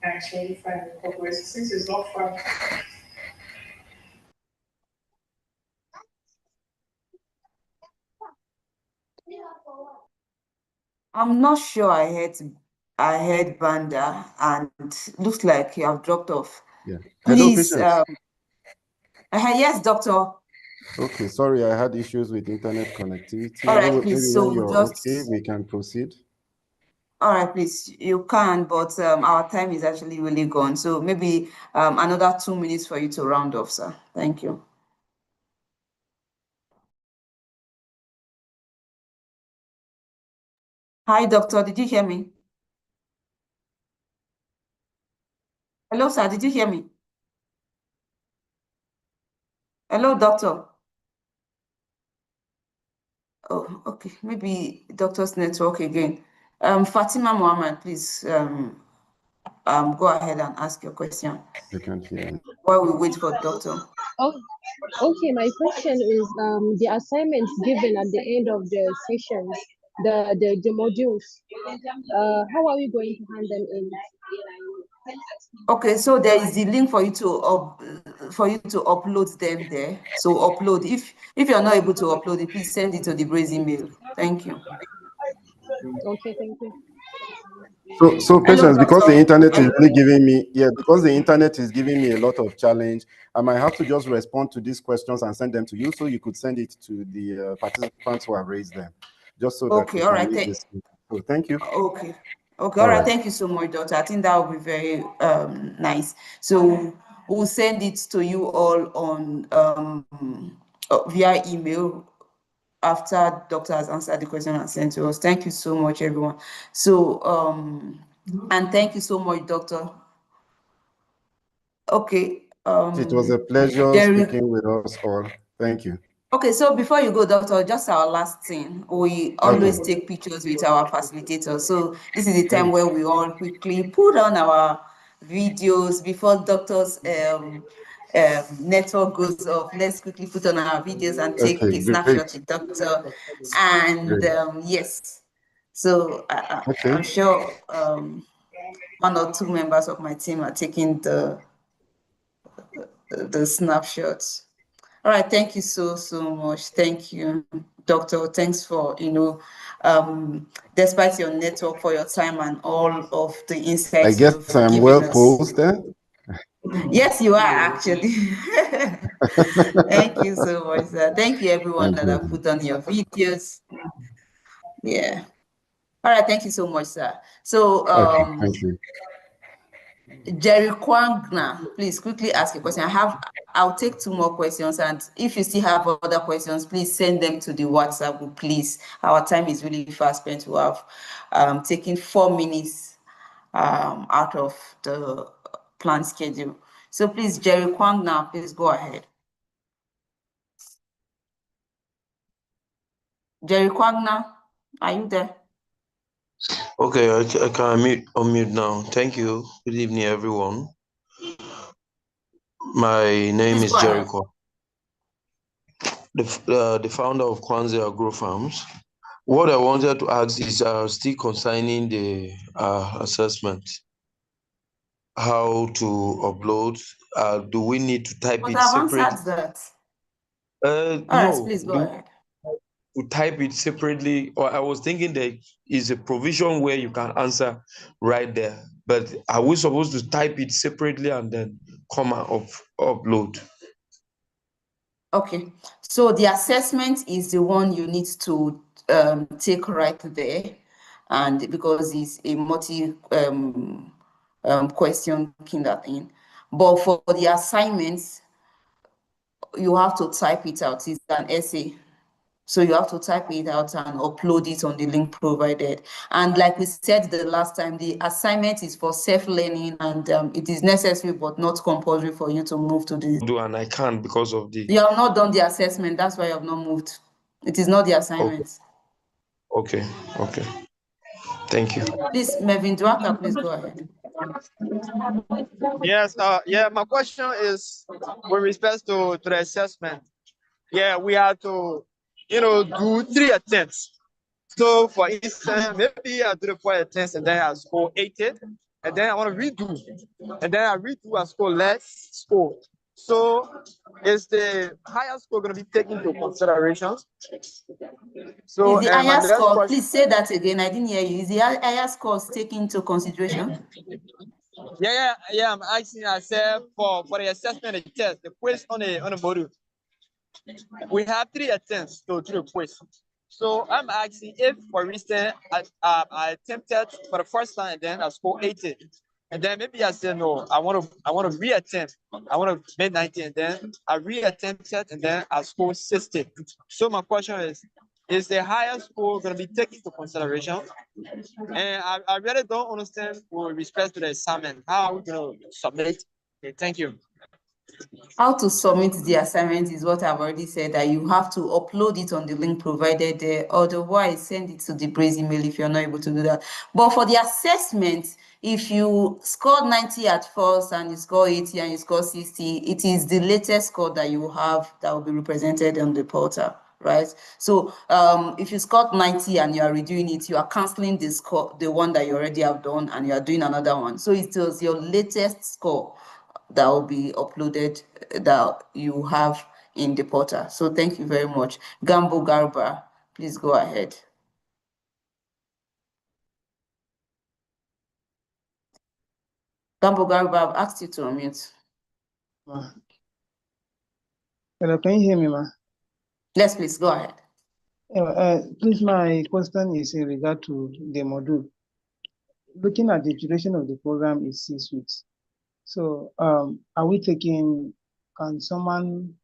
Actually, since it's not far. I'm not sure I heard Banda, and looks like you have dropped off. Yeah. Please, Hello, yes, doctor. Okay, sorry, I had issues with internet connectivity. All right, please. So when you're just okay, we can proceed. All right, please, you can, but our time is actually really gone. So maybe another 2 minutes for you to round off, sir. Thank you. Hi, doctor. Did you hear me? Hello, sir. Did you hear me? Hello, doctor. Oh, okay. Maybe doctor's network again. Fatima Mohammed, please go ahead and ask your question. I can't hear you. While we wait for doctor. Oh, okay. My question is the assignments given at the end of the sessions, the modules. How are we going to hand them in? Okay, so there is the link for you to upload them there. So upload. If you're not able to upload it, please send it to the Braze email. Thank you. Okay, thank you. So patience, because the internet is really giving me, because the internet is giving me a lot of challenge, I might have to just respond to these questions and send them to you, so you could send it to the participants who have raised them, just so that Okay, all right. So thank you. Okay. Okay, all right. Thank you so much, doctor. I think that would be very nice. So we'll send it to you all on via email after doctor has answered the question and sent to us. Thank you so much, everyone. So and thank you so much, doctor. Okay. It was a pleasure speaking with us all. Thank you. Okay, so before you go, doctor, just our last thing. We always take pictures with our facilitators. So this is the time where we all quickly put on our videos before doctor's network goes off. Let's quickly put on our videos and take a snapshot with doctor. And yes, so I'm sure one or two members of my team are taking the snapshots. All right, thank you so much. Thank you, doctor. Thanks for, despite your network, for your time and all of the insights. I guess I'm well posed then. Yes, you are actually. Thank you so much, sir. Thank you, everyone that have put on your videos. Yeah. All right, thank you so much, sir. So, Thank you. Jerry Kwangna, please quickly ask a question. I'll take two more questions, and if you still have other questions, please send them to the WhatsApp group, please. Our time is really fast spent. We have taken 4 minutes out of the planned schedule. So please, Jerry Kwangna, please go ahead. Jerry Kwangna, are you there? Okay, I can unmute now. Thank you. Good evening, everyone. My name is Jerry Kwang, the founder of Kwanze Agro Farms. What I wanted to ask is still concerning the assessment. How to upload? Do we need to type it separately? All right, no, please go ahead. To type it separately, or I was thinking there is a provision where you can answer right there, but are we supposed to type it separately and then come out upload? Okay, so the assessment is the one you need to take right there, and because it's a multi question kindergarten. But for the assignments, you have to type it out. It's an essay. So you have to type it out and upload it on the link provided. And like we said the last time, the assignment is for self-learning, and it is necessary but not compulsory for you to move to the... And I can't because of the... You have not done the assessment. That's why you have not moved. It is not the assignment. Okay. Thank you. Please, Melvin Dwaka, please go ahead. Yes, my question is with respect to the assessment. Yeah, we have to, do 3 attempts. So for instance, maybe I do the 4 attempts and then I score 80, and then I want to redo, and then I redo and score less score. So is the higher score going to be taken into consideration? So is the higher score, please say that again. I didn't hear you. Is the higher score taken into consideration? Yeah. I'm asking myself for the assessment and test, the quiz on the module. We have 3 attempts to do the quiz. So I'm asking if, for instance, I attempted for the first time and then I scored 80. And then maybe I said, no, I want to re-attempt. I want to make 90, and then I re-attempted and then I scored 60. So my question is the higher score going to be taken into consideration? And I really don't understand with respect to the assignment. How are we going to submit? Okay, thank you. How to submit the assignment is what I've already said, that you have to upload it on the link provided there. Otherwise, send it to the Braze email if you're not able to do that. But for the assessment, if you scored 90 at first and you score 80 and you score 60, it is the latest score that you have that will be represented on the portal, right? So if you scored 90 and you are redoing it, you are canceling the score, the one that you already have done, and you are doing another one. So it was your latest score that will be uploaded, that you have in the portal. So thank you very much. Gambo Garba, please go ahead. Gambo Garba, I've asked you to unmute. Hello, can you hear me, ma? Yes, please, go ahead. Please, my question is in regard to the module. Looking at the duration of the program is 6 weeks. So are we can someone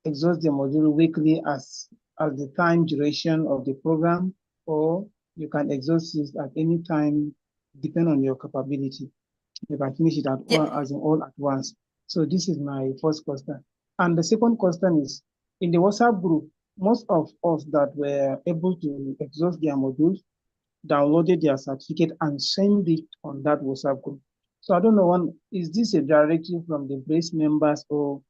exhaust the module weekly as the time duration of the program, or you can exhaust it at any time, depending on your capability? You can finish it all at once. So this is my first question. And the second question is, in the WhatsApp group, most of us that were able to exhaust their modules downloaded their certificate and sent it on that WhatsApp group. So I don't know, is this a directive from the BRACE members or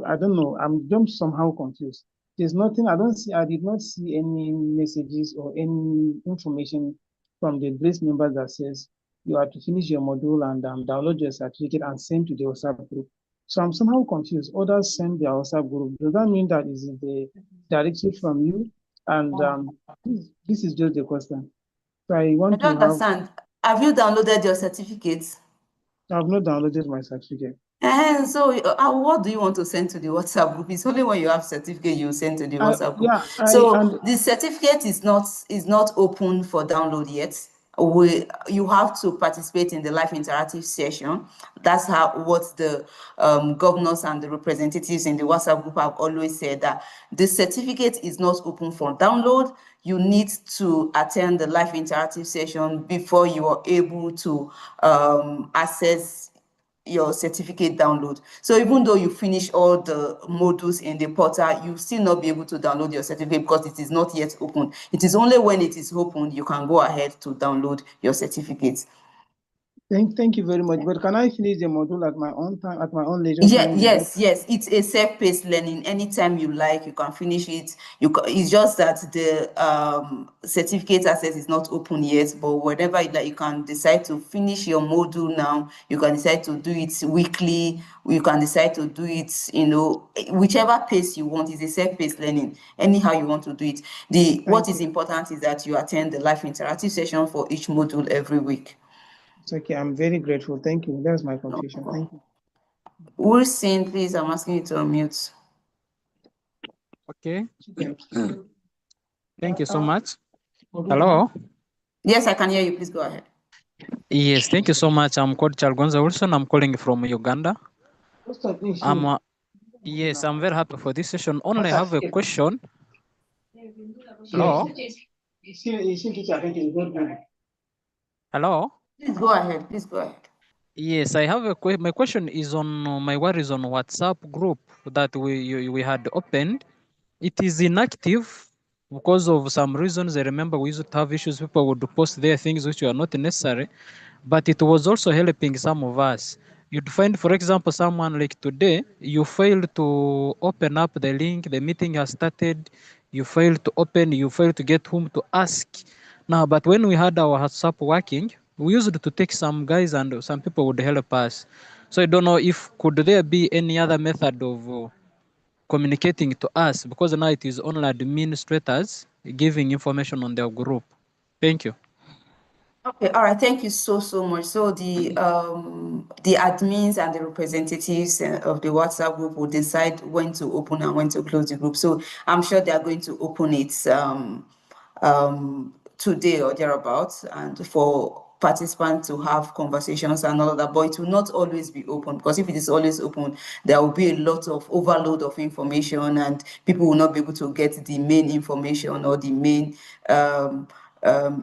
I don't know. I'm just somehow confused. There's nothing, I did not see any messages or any information from the BRACE members that says you have to finish your module and download your certificate and send to the WhatsApp group. So I'm somehow confused. Others send their WhatsApp group. Does that mean that is the directive from you? And this is just the question. So I want don't understand. Have you downloaded your certificates? I've not downloaded my certificate. And so what do you want to send to the WhatsApp group? It's only when you have certificate you send to the WhatsApp group. The certificate is not open for download yet. You have to participate in the live interactive session. That's what the governors and the representatives in the WhatsApp group have always said, that the certificate is not open for download. You need to attend the live interactive session before you are able to access your certificate download. So even though you finish all the modules in the portal, you still not be able to download your certificate because it is not yet open. It is only when it is open you can go ahead to download your certificate. Thank you very much. But can I finish the module at my own time, at my own leisure time? Yes. It's a self-paced learning. Anytime you like, you can finish it. It's just that the certificate access is not open yet. But whenever you can decide to finish your module now. You can decide to do it weekly. You can decide to do it, whichever pace you want. It's a self-paced learning. Anyhow you want to do it. What is important is that you attend the live interactive session for each module every week. It's okay. I'm very grateful. Thank you. That's my confusion. Thank you. Wilson, please, I'm asking you to unmute. Okay. Thank you so much. Hello? Yes, I can hear you. Please go ahead. Yes, thank you so much. I'm called Chalgonza Wilson. I'm calling from Uganda. Yes, I'm very happy for this session. Only have a question. Hello? Hello? Please go ahead. Please go ahead. Yes, I have my question is on my worries on WhatsApp group that we had opened. It is inactive because of some reasons. I remember we used to have issues. People would post their things which were not necessary, but it was also helping some of us. You'd find, for example, someone like today, you failed to open up the link, the meeting has started, you failed to open, you failed to get whom to ask. Now, but when we had our WhatsApp working, we used to take some guys and some people would help us. So I don't know if could there be any other method of communicating to us, because now it is only administrators giving information on their group. Thank you. Okay, all right. Thank you so much. So the admins and the representatives of the WhatsApp group will decide when to open and when to close the group. So I'm sure they are going to open it today or thereabouts, and for participants to have conversations and all of that, but it will not always be open, because if it is always open, there will be a lot of overload of information and people will not be able to get the main information or the main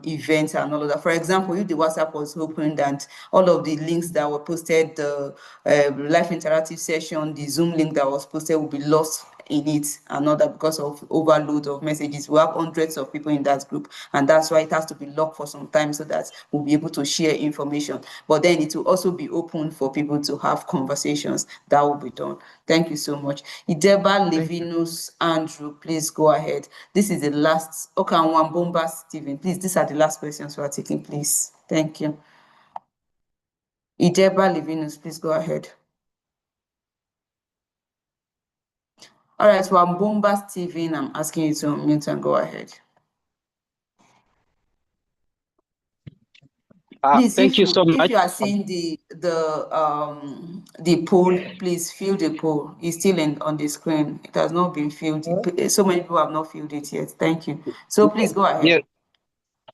events and all of that. For example, if the WhatsApp was opened and all of the links that were posted, the live interactive session, the Zoom link that was posted will be lost in it and all that because of overload of messages. We have hundreds of people in that group, and that's why it has to be locked for some time so that we'll be able to share information. But then it will also be open for people to have conversations. That will be done. Thank you so much. Ideba Levinus Andrew, please go ahead. This is the last. Okay, and Wambomba Stephen, please. These are the last questions we are taking, please. Thank you. Ideba Levinus, please go ahead. All right, Wambomba Stephen, I'm asking you to unmute and go ahead. Please, thank you so much. If you are seeing the poll, please fill the poll. It's still on the screen. It has not been filled. So many people have not filled it yet. Thank you. So please go ahead.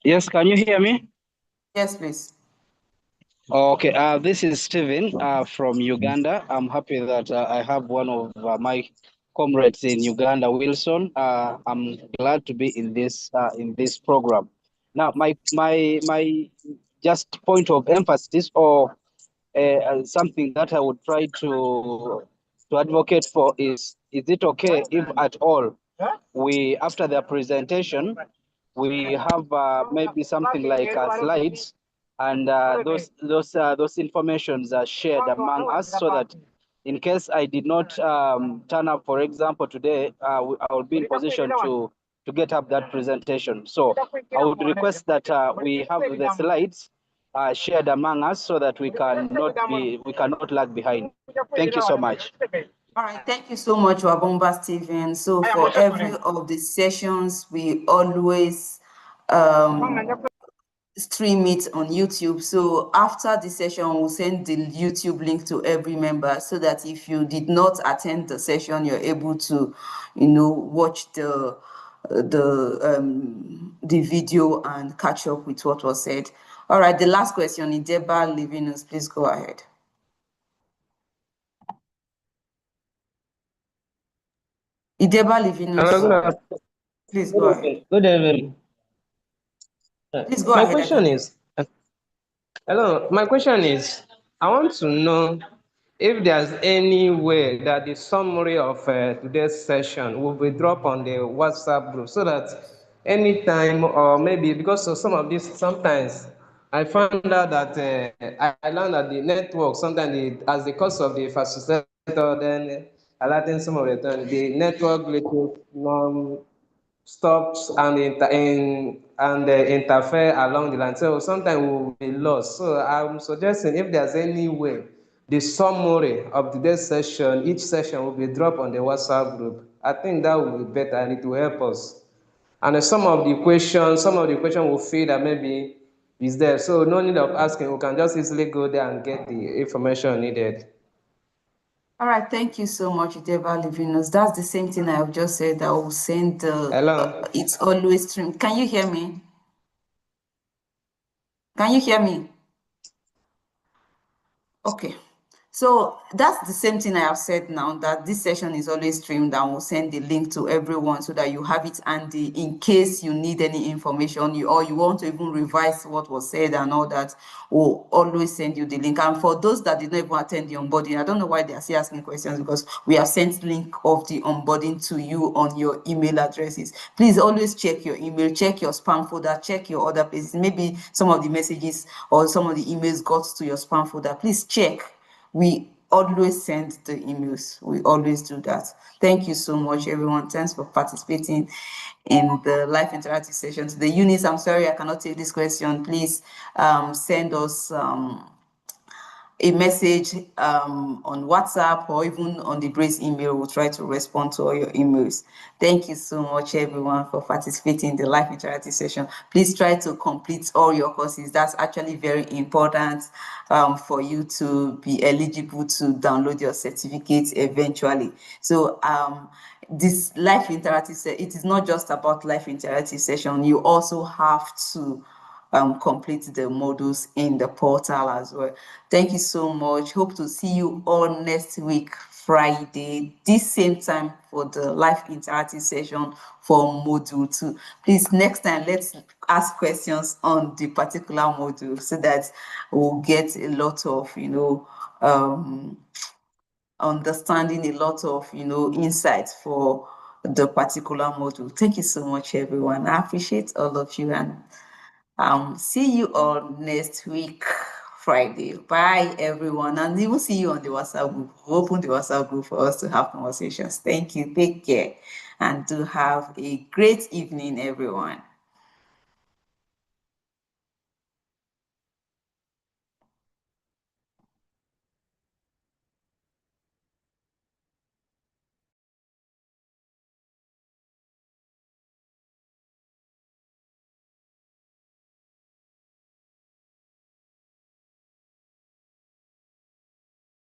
Yes, can you hear me? Yes, please. Okay, this is Stephen from Uganda. I'm happy that I have one of my comrades in Uganda, Wilson. I'm glad to be in this program. Now, my just point of emphasis or something that I would try to advocate for is it okay if at all we after their presentation, we have maybe something like slides, and those informations are shared among us, so that in case I did not turn up, for example, today, I will be in position to get up that presentation. So I would request that we have the slides shared among us, so that we cannot lag behind. Thank you so much. All right, thank you so much, Wabomba Stephen. So for every of the sessions, we always stream it on YouTube. So after the session, we'll send the YouTube link to every member, so that if you did not attend the session, you're able to, watch the video and catch up with what was said. All right, the last question, Ideba Livinus, please go ahead. Ideba Livinus, please go ahead. Good evening. Please go my ahead. Question is, hello, my question is, I want to know if there's any way that the summary of today's session will be dropped on the WhatsApp group, so that anytime, or maybe because of some of this, sometimes I found out that I learned that the network, sometimes as the cost of the facilitator, then alerting some of the time, the network glitches stops and interfere along the line. So sometimes we'll be lost. So I'm suggesting, if there's any way, the summary of today's session, each session will be dropped on the WhatsApp group. I think that will be better, and it will help us. And some of the questions will feel that maybe is there. So no need of asking, we can just easily go there and get the information needed. All right, thank you so much, Ideba Livinus. That's the same thing I've just said. I will send Hello. It's always streamed. Can you hear me? Can you hear me? Okay. So that's the same thing I have said now, that this session is always streamed, and we'll send the link to everyone so that you have it handy in case you need any information, or you want to even revise what was said and all that. We'll always send you the link. And for those that did not even attend the onboarding, I don't know why they are still asking questions, because we have sent link of the onboarding to you on your email addresses. Please always check your email, check your spam folder, check your other places. Maybe some of the messages or some of the emails got to your spam folder. Please check. We always send the emails. We always do that. Thank you so much, everyone. Thanks for participating in the live interactive sessions. The Eunice, I'm sorry, I cannot take this question. Please send us a message on WhatsApp, or even on the Brace email. We'll try to respond to all your emails. Thank you so much, everyone, for participating in the live interactive session. Please try to complete all your courses. That's actually very important for you to be eligible to download your certificate eventually. So this live interactive, it is not just about live interactive session. You also have to complete the modules in the portal as well. Thank you so much. Hope to see you all next week, Friday, this same time, for the live interactive session for module 2. Please, next time, let's ask questions on the particular module, so that we'll get a lot of, understanding, a lot of, insights for the particular module. Thank you so much, everyone. I appreciate all of you, and see you all next week, Friday. Bye, everyone. And we will see you on the WhatsApp group. We'll open the WhatsApp group for us to have conversations. Thank you. Take care. And do have a great evening, everyone.